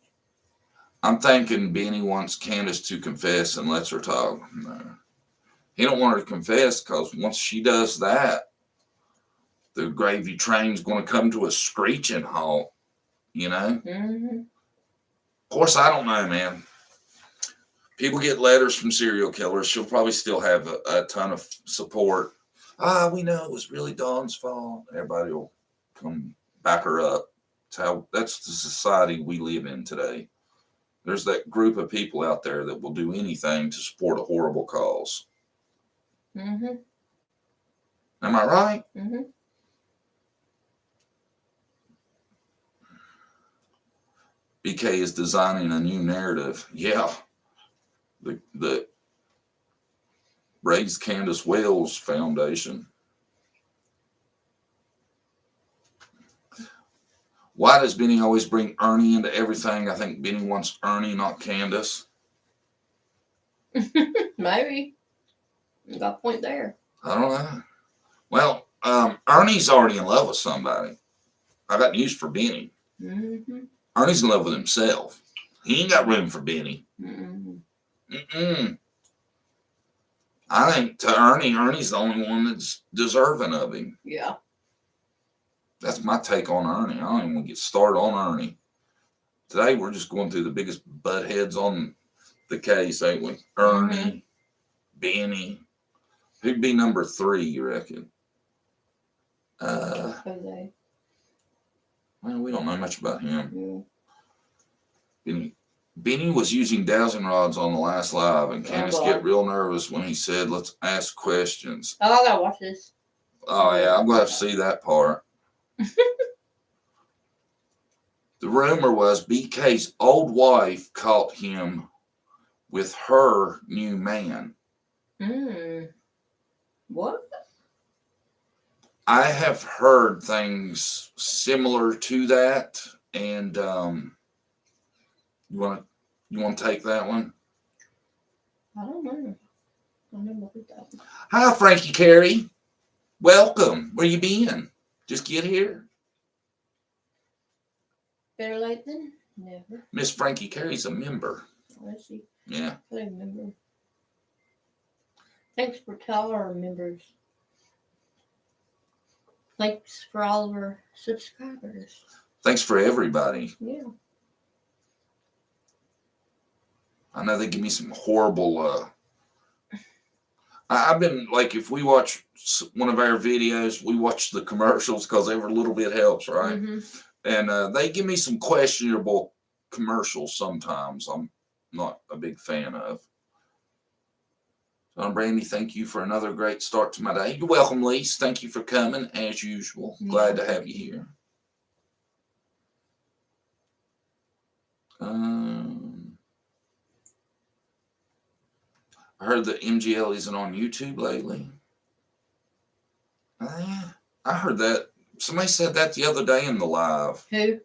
I'm thinking Benny wants Candace to confess and lets her talk. No. He don't want her to confess because once she does that, the gravy train's going to come to a screeching halt, you know? Mm-hmm. Of course, I don't know, man. People get letters from serial killers. She'll probably still have a ton of support. We know it was really Dawn's fault. Everybody will come back her up. That's the society we live in today. There's that group of people out there that will do anything to support a horrible cause. Mm-hmm. Am I right? Mm-hmm. BK is designing a new narrative. Yeah. The Raise Candace Wells Foundation. Why does Benny always bring Ernie into everything? I think Benny wants Ernie, not Candace. Maybe. You got a point there. I don't know. Well, Ernie's already in love with somebody. I got news for Benny. Mm-hmm. Ernie's in love with himself. He ain't got room for Benny. Mm-hmm. I think to Ernie's the only one that's deserving of him. Yeah. That's my take on Ernie. I don't even want to get started on Ernie. Today we're just going through the biggest butt heads on the case, ain't we? Ernie, Benny. Who'd be number 3, you reckon? Jose. Well, we don't know much about him. Mm. Benny was using dowsing rods on the last live, and Candace get real nervous when he said, "Let's ask questions." Oh, I gotta watch this. Oh yeah, I'm gonna have to see that part. The rumor was BK's old wife caught him with her new man. What? I have heard things similar to that, and you want to take that one? I don't know. I never heard that. Hi, Frankie Carey. Welcome. Where you been? Just get here. Better late than never. Miss Frankie Carey's a member. Oh, is she? Yeah. I remember. Thanks for all our members. Thanks for all of our subscribers. Thanks for everybody. Yeah. I know they give me some horrible. I've been like, if we watch one of our videos, we watch the commercials because every little bit helps, right? Mm-hmm. And they give me some questionable commercials sometimes. I'm not a big fan of. So, Brandy, thank you for another great start to my day. You're welcome, Lise. Thank you for coming, as usual. Yeah. Glad to have you here. I heard that MGL isn't on YouTube lately. I heard that. Somebody said that the other day in the live. Who?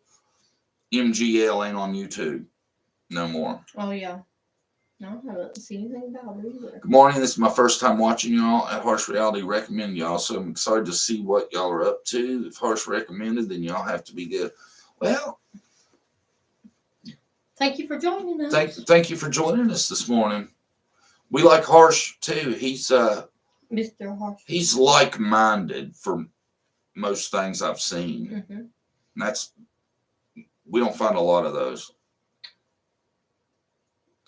MGL ain't on YouTube no more. Oh, yeah. No, I haven't seen anything about it either. Good morning. This is my first time watching y'all at Harsh Reality. Recommend y'all. So I'm excited to see what y'all are up to. If Harsh recommended, then y'all have to be good. Well, thank you for joining us. Thank you for joining us this morning. We like Harsh too. He's Mr. Harsh. He's like-minded for most things I've seen. Mm-hmm. We don't find a lot of those.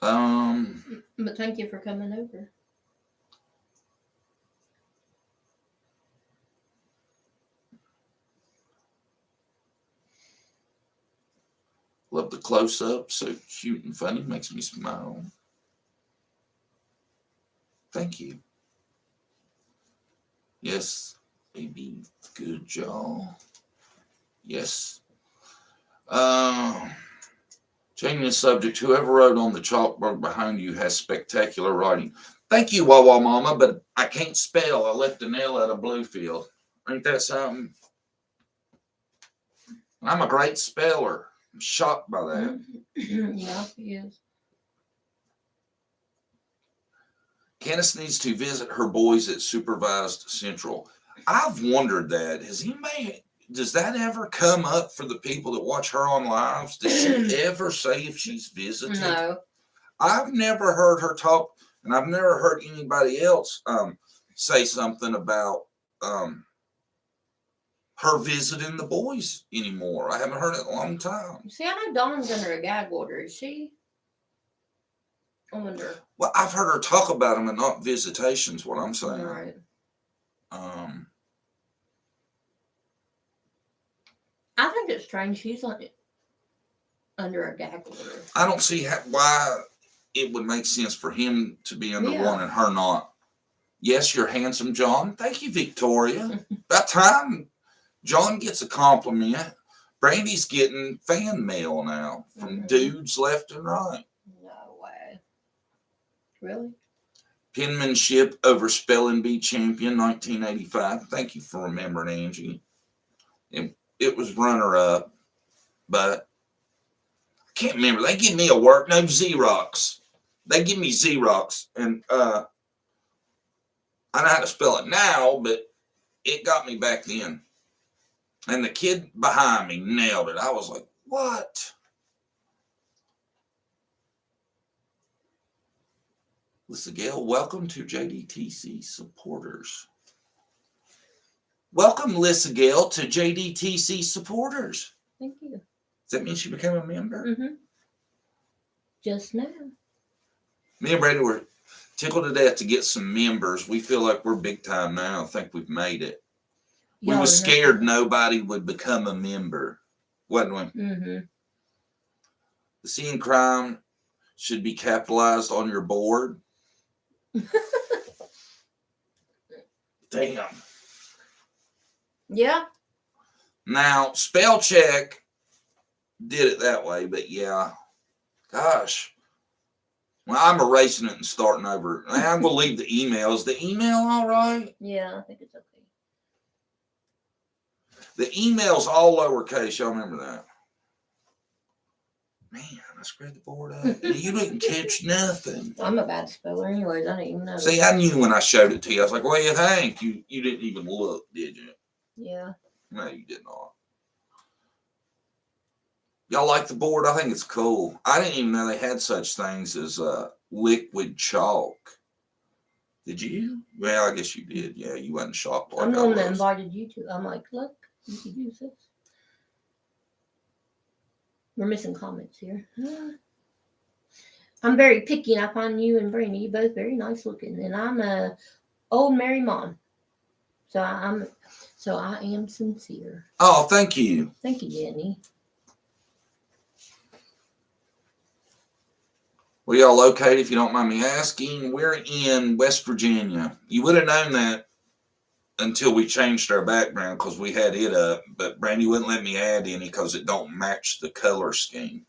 But thank you for coming over. Love the close up, so cute and funny, makes me smile. Thank you. Yes, baby, good job. Yes. Changing the subject, whoever wrote on the chalkboard behind you has spectacular writing. Thank you, Wawa Mama, but I can't spell. I left an L out of Bluefield. Ain't that something? I'm a great speller. I'm shocked by that. Yeah, he is. Candace needs to visit her boys at Supervised Central. I've wondered that. Does that ever come up for the people that watch her on lives? Does she ever say if she's visited? No. I've never heard her talk, and I've never heard anybody else say something about her visiting the boys anymore. I haven't heard it in a long time. See, I know Dawn's under a gag order. Is she? I wonder. Well, I've heard her talk about them and not visitations, what I'm saying. Right. I think it's strange she's under a gag order. I don't see why it would make sense for him to be under one and her not. Yes, you're handsome, John. Thank you, Victoria. About time John gets a compliment. Brandy's getting fan mail now from dudes left and right. No way. Really? Penmanship over spelling bee champion 1985. Thank you for remembering, Angie. It was runner up, but I can't remember. They give me a work name, Xerox. They give me Xerox, and I know how to spell it now, but it got me back then. And the kid behind me nailed it. I was like, what? Lisa Gale, welcome to JDTC supporters. Welcome, Lisa Gale, to JDTC supporters. Thank you. Does that mean she became a member? Mm-hmm. Just now. Me and Brady were tickled to death to get some members. We feel like we're big time now. I think we've made it. We were scared nobody would become a member, wasn't we? Mm-hmm. The Seeing Crime should be capitalized on your board. Damn. Yeah. Now, spell check did it that way, but yeah. Gosh. Well, I'm erasing it and starting over. I'm going to leave the email. Is the email all right? Yeah, I think it's okay. The email's all lowercase. Y'all remember that? Man, I screwed the board up. You didn't catch nothing. I'm a bad speller anyways. I didn't even know. See, I knew when I showed it to you. I was like, what do you think? You didn't even look, did you? Yeah. No, you did not. Y'all like the board? I think it's cool. I didn't even know they had such things as liquid chalk. Did you? Well, I guess you did. Yeah, you wasn't shocked like I'm the I one was. that invited you to. I'm like, look, you could use this. We're missing comments here. I'm very picky, and I find you and Brandy both very nice looking. And I'm a old married mom, so I am sincere. Oh, thank you. Thank you, Jenny. Where y'all located, if you don't mind me asking? We're in West Virginia. You would have known that until we changed our background because we had it up, but Brandy wouldn't let me add any because it don't match the color scheme.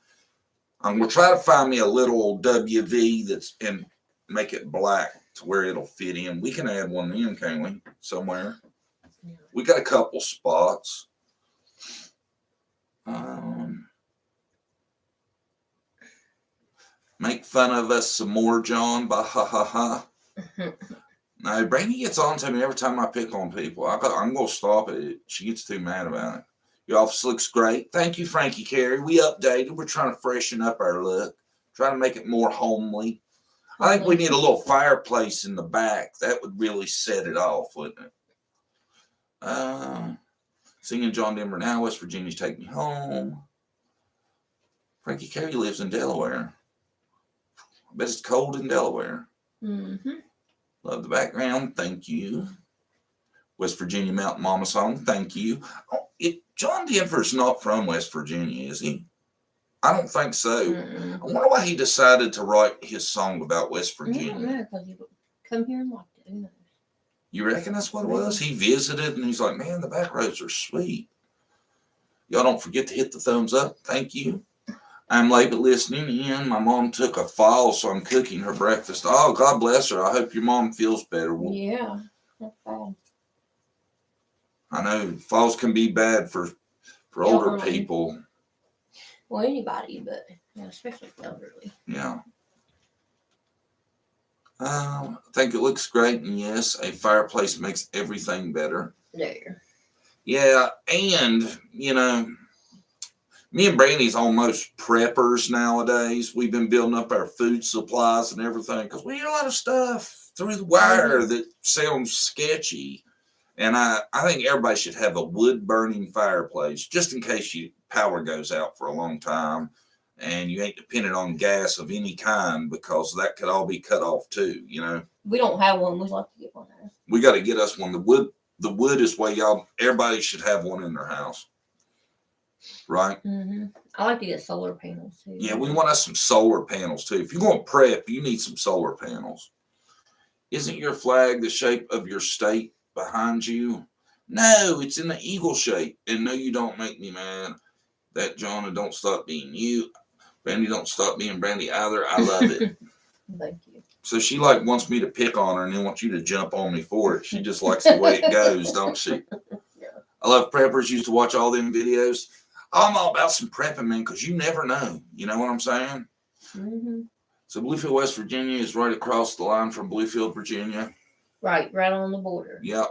I'm going to try to find me a little WV and make it black to where it'll fit in. We can add one in, can't we? Somewhere. Yeah. We got a couple spots. Make fun of us some more, John. Bah ha ha ha. No, Brandy gets on to me every time I pick on people. I'm going to stop it. She gets too mad about it. Your office looks great. Thank you, Frankie Carey. We updated. We're trying to freshen up our look. Trying to make it more homely. I think we need a little fireplace in the back. That would really set it off, wouldn't it? Singing John Denver now, West Virginia's Take Me Home. Frankie Carey lives in Delaware. I bet it's cold in Delaware. Mm-hmm. Love the background. Thank you. West Virginia Mountain Mama song. Thank you. Oh, John Denver's not from West Virginia, is he? I don't think so. I wonder why he decided to write his song about West Virginia. I don't know, because he would come here and liked it. Who knows? You reckon that's what it was? He visited and he's like, man, the back roads are sweet. Y'all don't forget to hit the thumbs up. Thank you. I'm late but listening in. My mom took a fall, so I'm cooking her breakfast. Oh, God bless her. I hope your mom feels better. Yeah, that's bad. I know falls can be bad for older people. Well, anybody, but especially elderly. Yeah. I think it looks great, and yes, a fireplace makes everything better. There. Yeah, and, me and Brandy's almost preppers nowadays. We've been building up our food supplies and everything because we hear a lot of stuff through the wire that sounds sketchy. And I think everybody should have a wood-burning fireplace just in case your power goes out for a long time and you ain't dependent on gas of any kind, because that could all be cut off too, We don't have one. We'd like to get one there. We got to get us one. The wood is where everybody should have one in their house. Right? Mm-hmm. I like to get solar panels too. Yeah, we want us some solar panels too. If you're going to prep, you need some solar panels. Isn't your flag the shape of your state behind you? No, it's in the eagle shape. And no, you don't make me mad. That Jonah, don't stop being you. Brandy, don't stop being Brandy either. I love it. Thank you. So she wants me to pick on her and then wants you to jump on me for it. She just likes the way it goes, don't she? Yeah. I love preppers. Used to watch all them videos. I'm all about some prepping, man, because you never know. You know what I'm saying? Mm-hmm. So Bluefield, West Virginia is right across the line from Bluefield, Virginia. Right on the border. Yep.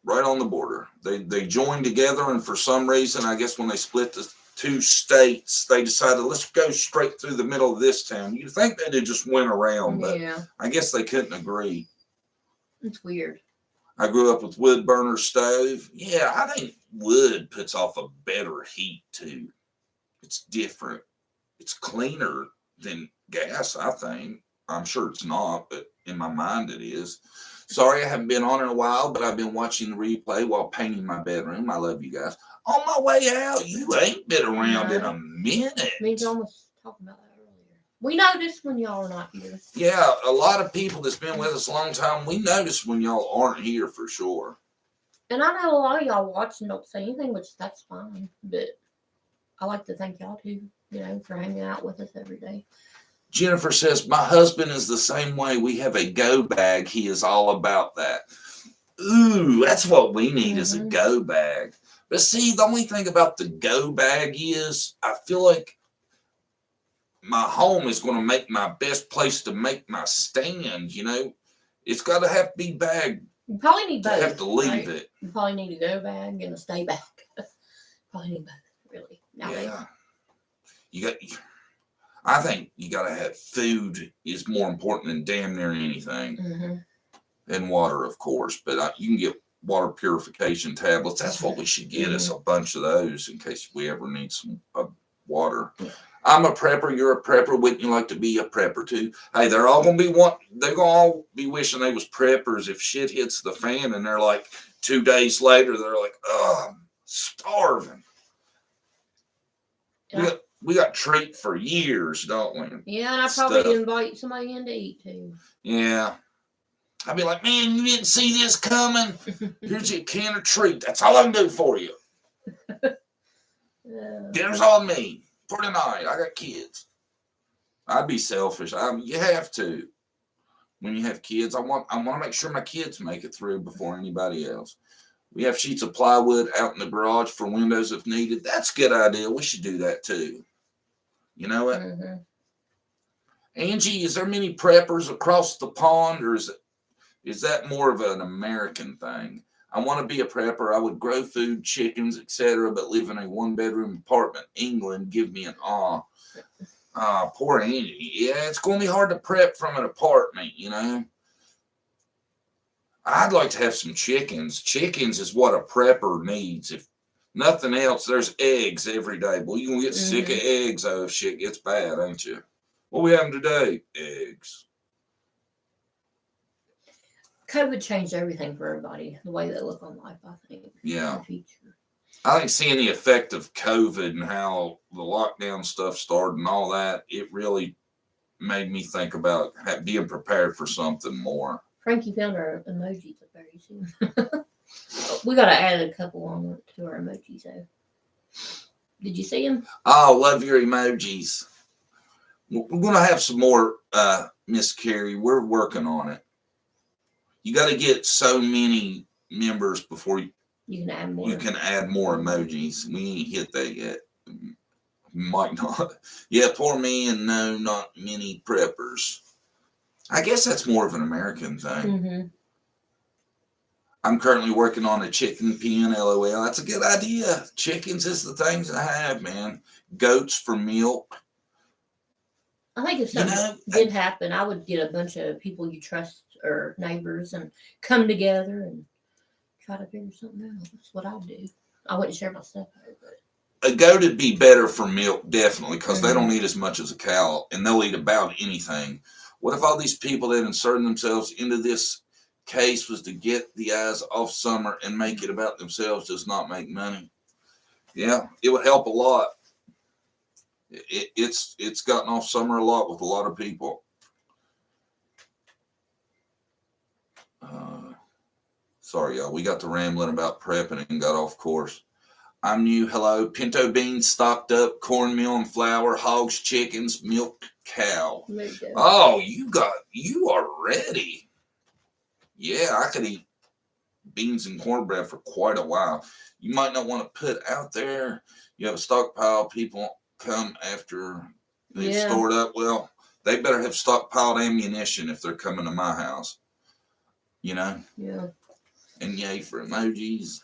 Right on the border. They joined together, and for some reason, I guess when they split the two states, they decided, let's go straight through the middle of this town. You'd think they'd just went around, but I guess they couldn't agree. It's weird. I grew up with wood burner stove. Yeah, I think wood puts off a better heat too. It's different. It's cleaner than gas, I think. I'm sure it's not, but in my mind it is. Sorry I haven't been on in a while, but I've been watching the replay while painting my bedroom. I love you guys. On my way out, you ain't been around in a minute. Me and John was talking about that earlier. We notice when y'all are not here. Yeah, a lot of people that's been with us a long time, we notice when y'all aren't here for sure. And I know a lot of y'all watch and don't say anything, which that's fine. But I like to thank y'all too, for hanging out with us every day. Jennifer says, my husband is the same way. We have a go bag. He is all about that. Ooh, that's what we need is a go bag. But see, the only thing about the go bag is I feel like my home is going to make my best place to make my stand, It's got to have to be bagged. You probably need both. You have to leave it. You probably need a go bag and a stay bag. Probably need both, really. Yeah. I think you got to have food is more important than damn near anything. Mm-hmm. And water, of course. But you can get water purification tablets. That's what we should get us a bunch of those in case we ever need some water. Yeah. I'm a prepper. You're a prepper. Wouldn't you like to be a prepper too? Hey, they're all going to be they're going to all be wishing they was preppers if shit hits the fan and they're like 2 days later, they're like, oh, I'm starving. Yeah. We got treat for years, don't we? Yeah, and I probably invite somebody in to eat too. Yeah. I'd be like, man, you didn't see this coming? Here's your can of treat. That's all I can do for you. Dinner's on me for tonight. I got kids. I'd be selfish. You have to. When you have kids, I want to make sure my kids make it through before anybody else. We have sheets of plywood out in the garage for windows if needed. That's a good idea. We should do that too. You know what? Mm-hmm. Angie, is there many preppers across the pond, or is that more of an American thing? I want to be a prepper. I would grow food, chickens, etc., but live in a one-bedroom apartment. England, give me an awe. Poor Angie. Yeah, it's going to be hard to prep from an apartment, I'd like to have some chickens. Chickens is what a prepper needs. If nothing else, there's eggs every day. Boy, you're going to get sick of eggs though if shit gets bad, ain't you? What we having today? Eggs. COVID changed everything for everybody, the way they look on life, I think. Yeah. I think seeing the effect of COVID and how the lockdown stuff started and all that, it really made me think about being prepared for something more. Frankie found our emojis up there. You see? We got to add a couple on to our emojis, though. Did you see them? Oh, love your emojis. We're going to have some more, Miss Carrie. We're working on it. You got to get so many members before you can add more. You can add more emojis. We ain't hit that yet. Might not. Yeah, poor me and no, not many preppers. I guess that's more of an American thing. Mm-hmm. I'm currently working on a chicken pen, LOL. That's a good idea. Chickens is the things I have, man. Goats for milk. I think if something did happen, I would get a bunch of people you trust or neighbors and come together and try to figure something out. That's what I do. I wouldn't share my stuff over, but a goat would be better for milk, definitely, because they don't eat as much as a cow, and they'll eat about anything. What if all these people that inserted themselves into this case was to get the eyes off Summer and make it about themselves, does not make money? Yeah, it would help a lot. It's gotten off Summer a lot with a lot of people. Sorry, y'all. We got to rambling about prepping and got off course. I'm new. Hello. Pinto beans stocked up, cornmeal and flour, hogs, chickens, milk, cow. Oh, you are ready. Yeah, I could eat beans and cornbread for quite a while. You might not want to put out there. You have a stockpile. People come after they've stored up. Well, they better have stockpiled ammunition if they're coming to my house. You know? Yeah. And yay for emojis.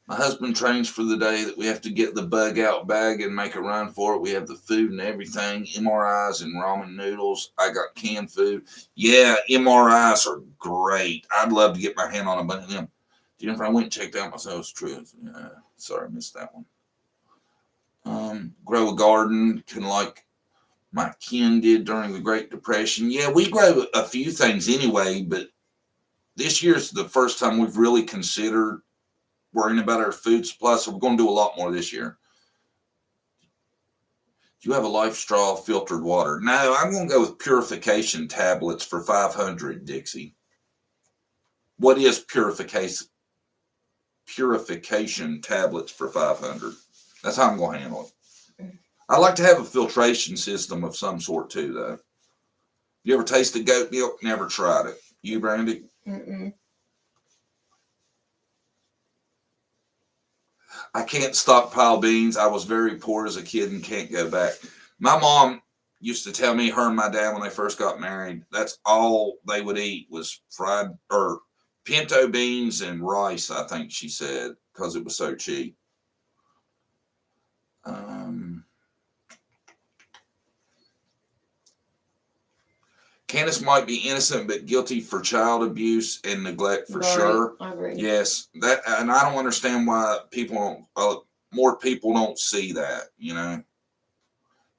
My husband trains for the day that we have to get the bug out bag and make a run for it. We have the food and everything, MRIs and ramen noodles. I got canned food. Yeah, MRIs are great. I'd love to get my hand on a bunch of them. Jennifer, I went and checked out myself. It's true. Sorry, I missed that one. Grow a garden, kind of like my kin did during the Great Depression. Yeah, we grow a few things anyway, but this year's the first time we've really considered worrying about our food supply, so we're going to do a lot more this year. Do you have a Life Straw filtered water? No, I'm going to go with purification tablets for $500, Dixie. What is purification tablets for $500? That's how I'm going to handle it. I like to have a filtration system of some sort too, though. You ever tasted goat milk? Never tried it. You, Brandy? Mm-mm. I can't stockpile beans. I was very poor as a kid and can't go back. My mom used to tell me, her and my dad, when they first got married, that's all they would eat was fried or pinto beans and rice, I think she said, because it was so cheap. Candace might be innocent but guilty for child abuse and neglect for sure. I agree. Yes, that, and I don't understand why more people don't see that. You know,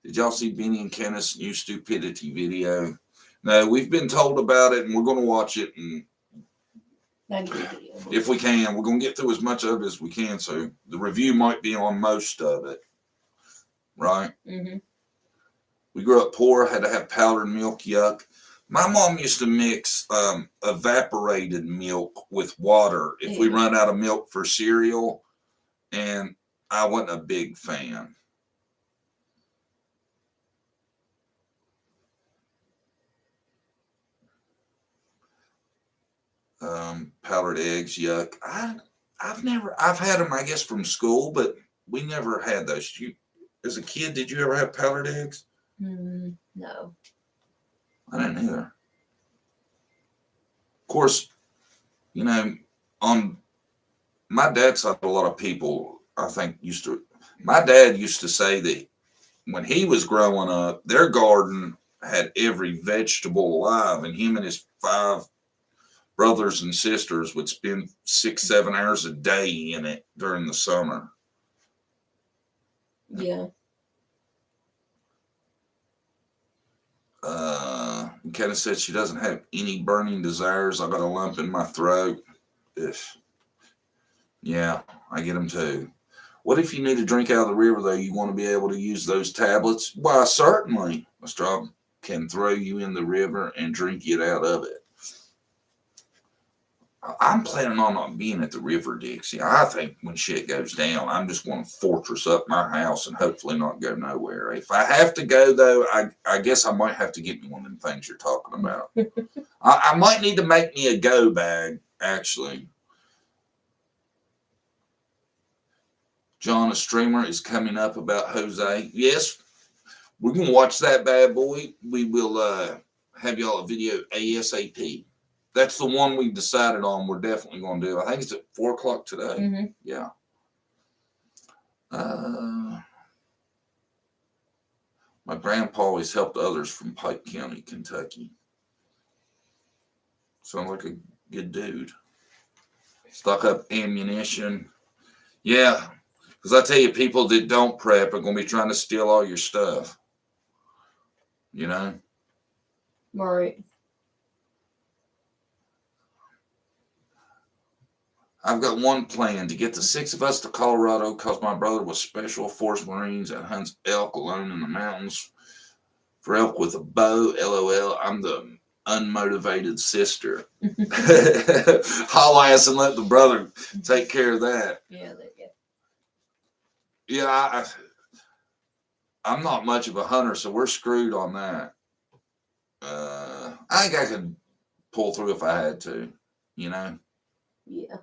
did y'all see Benny and Candace's new stupidity video? No, we've been told about it, and we're going to watch it. And if we can, we're going to get through as much of it as we can. So the review might be on most of it, right? Mm-hmm. We grew up poor, had to have powdered milk. Yuck. My mom used to mix evaporated milk with water if we run out of milk for cereal, and I wasn't a big fan. Powdered eggs, yuck. I've had them, I guess, from school, but we never had those. As a kid, did you ever have powdered eggs? No. I didn't either. Of course, you know, on my dad's side, a lot of people, I think, my dad used to say that when he was growing up, their garden had every vegetable alive, and him and his 5 brothers and sisters would spend 6-7 hours a day in it during the summer. Yeah. Kind of said she doesn't have any burning desires. I got a lump in my throat. Ugh. Yeah, I get them too. What if you need a drink out of the river, though? You want to be able to use those tablets? Why, certainly. Mr. Can throw you in the river and drink it out of it. I'm planning on not being at the river, Dixie. I think when shit goes down, I'm just going to fortress up my house and hopefully not go nowhere. If I have to go, though, I guess I might have to get me one of them things you're talking about. I might need to make me a go bag, actually. John, a streamer is coming up about Jose. Yes, we're going to watch that bad boy. We will have y'all a video ASAP. That's the one we decided on we're definitely going to do. I think it's at 4 o'clock today. Mm-hmm. Yeah. My grandpa always helped others from Pike County, Kentucky. Sounds like a good dude. Stock up ammunition. Yeah. Because I tell you, people that don't prep are going to be trying to steal all your stuff. You know? Right. I've got one plan to get the 6 of us to Colorado because my brother was Special Force Marines and hunts elk alone in the mountains for elk with a bow. LOL. I'm the unmotivated sister. Haul ass and let the brother take care of that. Yeah, there you go. Yeah, I'm not much of a hunter, so we're screwed on that. I think I could pull through if I had to, you know? Yeah.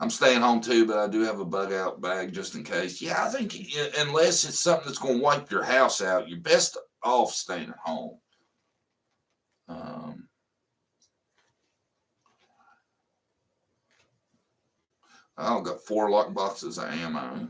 I'm staying home too, but I do have a bug out bag just in case. Yeah, I think unless it's something that's going to wipe your house out, you're best off staying at home. I've got 4 lock boxes of ammo.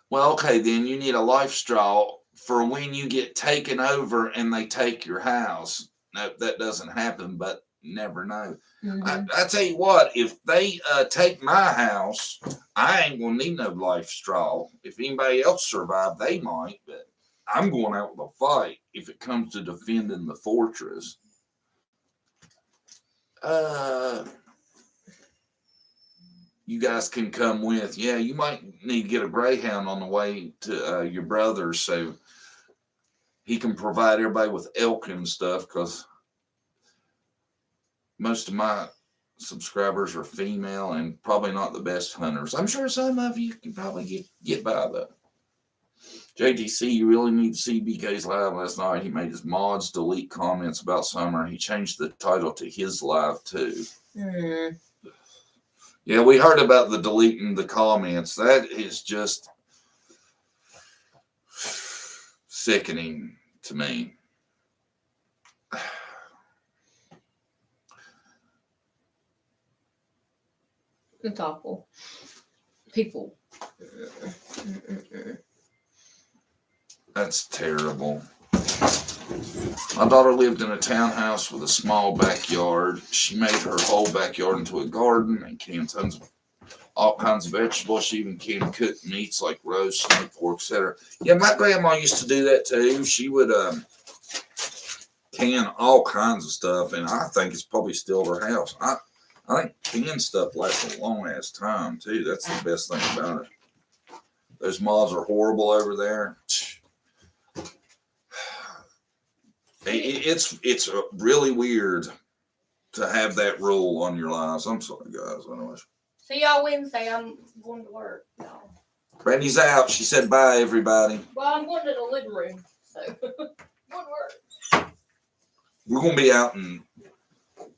Well, okay, then you need a life straw for when you get taken over and they take your house. No, that doesn't happen, but never know. Mm-hmm. I tell you what, if they take my house, I ain't going to need no life straw. If anybody else survived, they might, but I'm going out with a fight if it comes to defending the fortress. You guys can come with. Yeah, you might need to get a Greyhound on the way to your brother's so he can provide everybody with elk and stuff, because most of my subscribers are female and probably not the best hunters. I'm sure some of you can probably get by though. JGC, you really need to see BK's live last night. He made his mods delete comments about summer. He changed the title to his live too. Mm. Yeah, we heard about the deleting the comments. That is just sickening to me. It's awful. People. That's terrible. My daughter lived in a townhouse with a small backyard. She made her whole backyard into a garden and canned tons of all kinds of vegetables. She even canned cooked meats like roast, snake, pork, etc. Yeah, my grandma used to do that too. She would can all kinds of stuff, and I think it's probably still her house. I think canned stuff lasts a long ass time too. That's the best thing about it. Those moths are horrible over there. It's really weird to have that rule on your lives. I'm sorry, guys. Anyways. See y'all Wednesday. I'm going to work. No. Brandy's out. She said bye, everybody. Well, I'm going to the living room, so going to work. We're going to be out in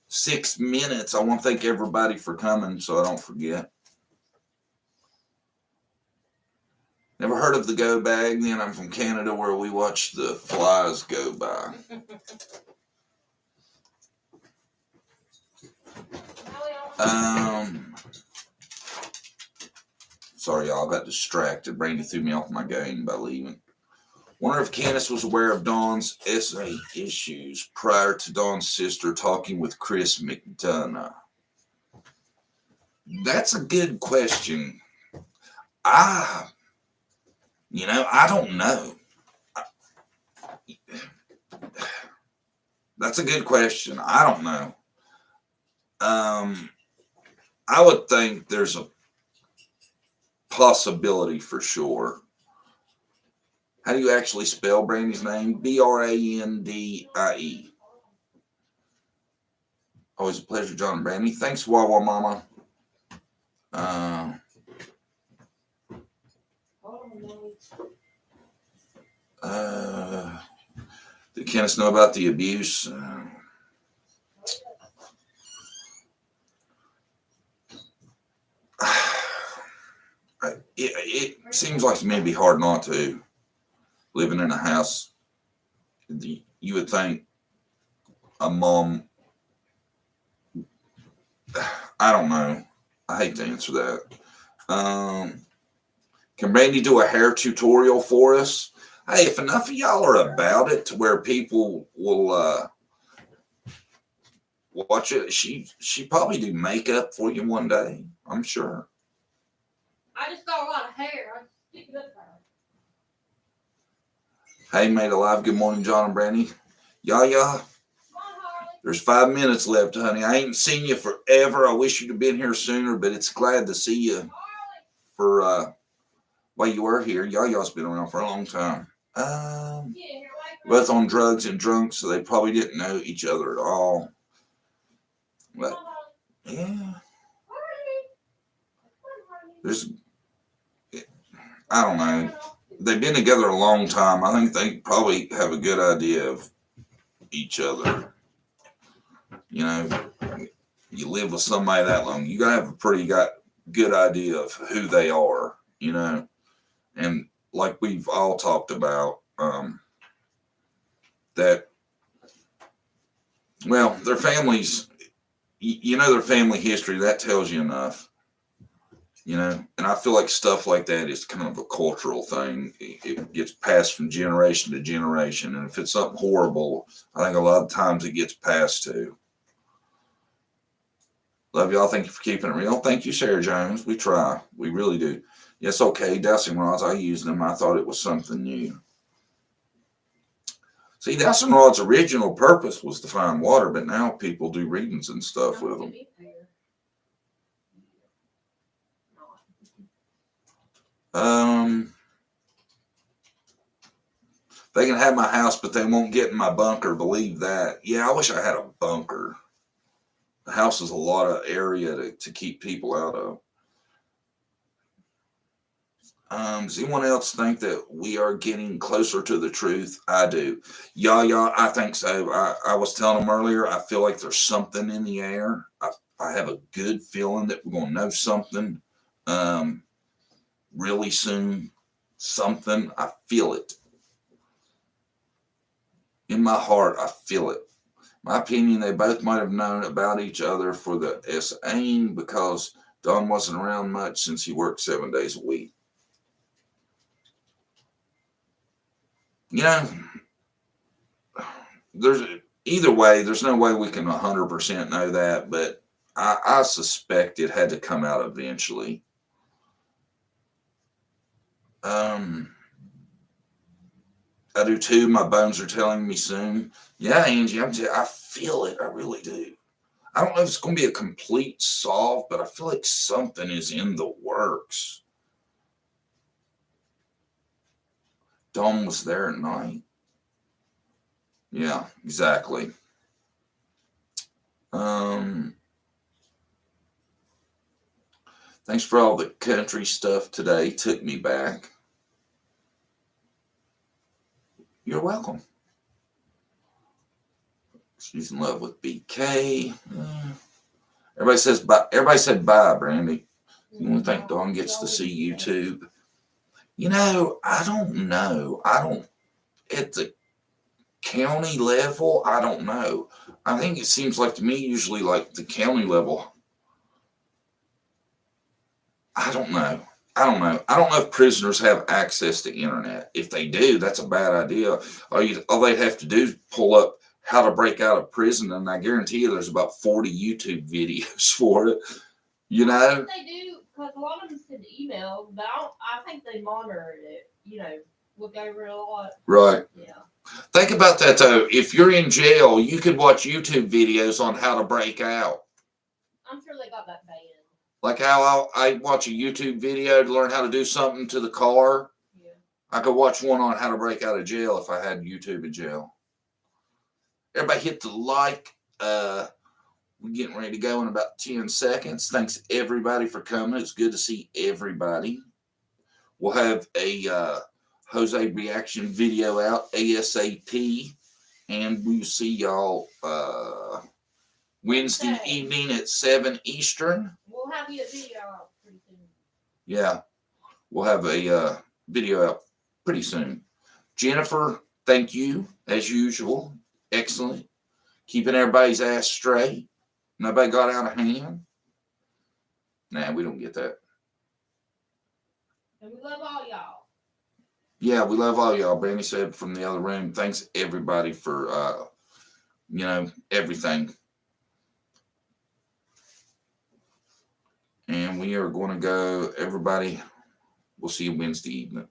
6 minutes. I want to thank everybody for coming, so I don't forget. Never heard of the Go Bag. Then I'm from Canada, where we watch the flies go by. Sorry, y'all. I got distracted. Brandy threw me off my game by leaving. Wonder if Candace was aware of Dawn's SA issues prior to Dawn's sister talking with Chris McDonough. That's a good question. I don't know. That's a good question. I don't know. I would think there's a possibility for sure. How do you actually spell Brandy's name? Brandie. Always a pleasure, John and Brandy. Thanks, Wawa Mama. Did Kenneth know about the abuse? It seems like it may be hard not to, living in a house. You would think a mom, I don't know. I hate to answer that. Can Brandy do a hair tutorial for us? Hey, if enough of y'all are about it to where people will watch it, she probably do makeup for you one day. I'm sure. I just got a lot of hair. I stick it up there. Hey, made alive. Good morning, John and Brandy. Yaya. There's 5 minutes left, honey. I ain't seen you forever. I wish you'd have been here sooner, but it's glad to see you for while you were here. Yaya's been around for a long time. Both on drugs and drunk, so they probably didn't know each other at all. But yeah, I don't know. They've been together a long time. I think they probably have a good idea of each other. You know, you live with somebody that long, you gotta have a pretty good idea of who they are, you know. And like we've all talked about, that, well, their families, their family history, that tells you enough, and I feel like stuff like that is kind of a cultural thing. It gets passed from generation to generation. And if it's something horrible, I think a lot of times it gets passed to. Love y'all. Thank you for keeping it real. Thank you, Sarah Jones. We try. We really do. Yes, okay. Dowsing rods, I used them. I thought it was something new. See, dowsing rod's original purpose was to find water, but now people do readings and stuff with them. They can have my house, but they won't get in my bunker. Believe that. Yeah, I wish I had a bunker. The house is a lot of area to keep people out of. Does anyone else think that we are getting closer to the truth? I do. Yeah, I think so. I was telling them earlier, I feel like there's something in the air. I have a good feeling that we're going to know something really soon. Something. I feel it. In my heart, I feel it. My opinion, they both might have known about each other for the SAing because Don wasn't around much since he worked 7 days a week. There's either way, there's no way we can 100% know that, but I suspect it had to come out eventually. I do too. My bones are telling me soon. Yeah, Angie, I feel it. I really do. I don't know if it's going to be a complete solve, but I feel like something is in the works. Dawn was there at night. Yeah, exactly. Thanks for all the country stuff today. Took me back. You're welcome. She's in love with BK. Everybody says bye. Everybody said bye, Brandy. You want to think Dawn gets to see YouTube? I don't know. At the county level, I don't know. I think it seems like to me, usually like the county level. I don't know. I don't know. I don't know if prisoners have access to internet. If they do, that's a bad idea. All they'd have to do is pull up how to break out of prison, and I guarantee you there's about 40 YouTube videos for it. You know? They do, because a lot of them send emails, but I think they monitor it, look over it a lot. Right. Yeah. Think about that, though. If you're in jail, you could watch YouTube videos on how to break out. I'm sure they got that banned. Like how I watch a YouTube video to learn how to do something to the car. Yeah. I could watch one on how to break out of jail if I had YouTube in jail. Everybody hit the like. We're getting ready to go in about 10 seconds. Thanks, everybody, for coming. It's good to see everybody. We'll have a Jose reaction video out ASAP. And we'll see y'all Wednesday evening at 7 Eastern. We'll have you a video out pretty soon. Yeah, we'll have a video out pretty soon. Jennifer, thank you, as usual. Excellent. Keeping everybody's ass straight. Nobody got out of hand. Nah, we don't get that. And we love all y'all. Yeah, we love all y'all. Brandy said from the other room. Thanks, everybody, for, everything. And we are going to go, everybody, we'll see you Wednesday evening.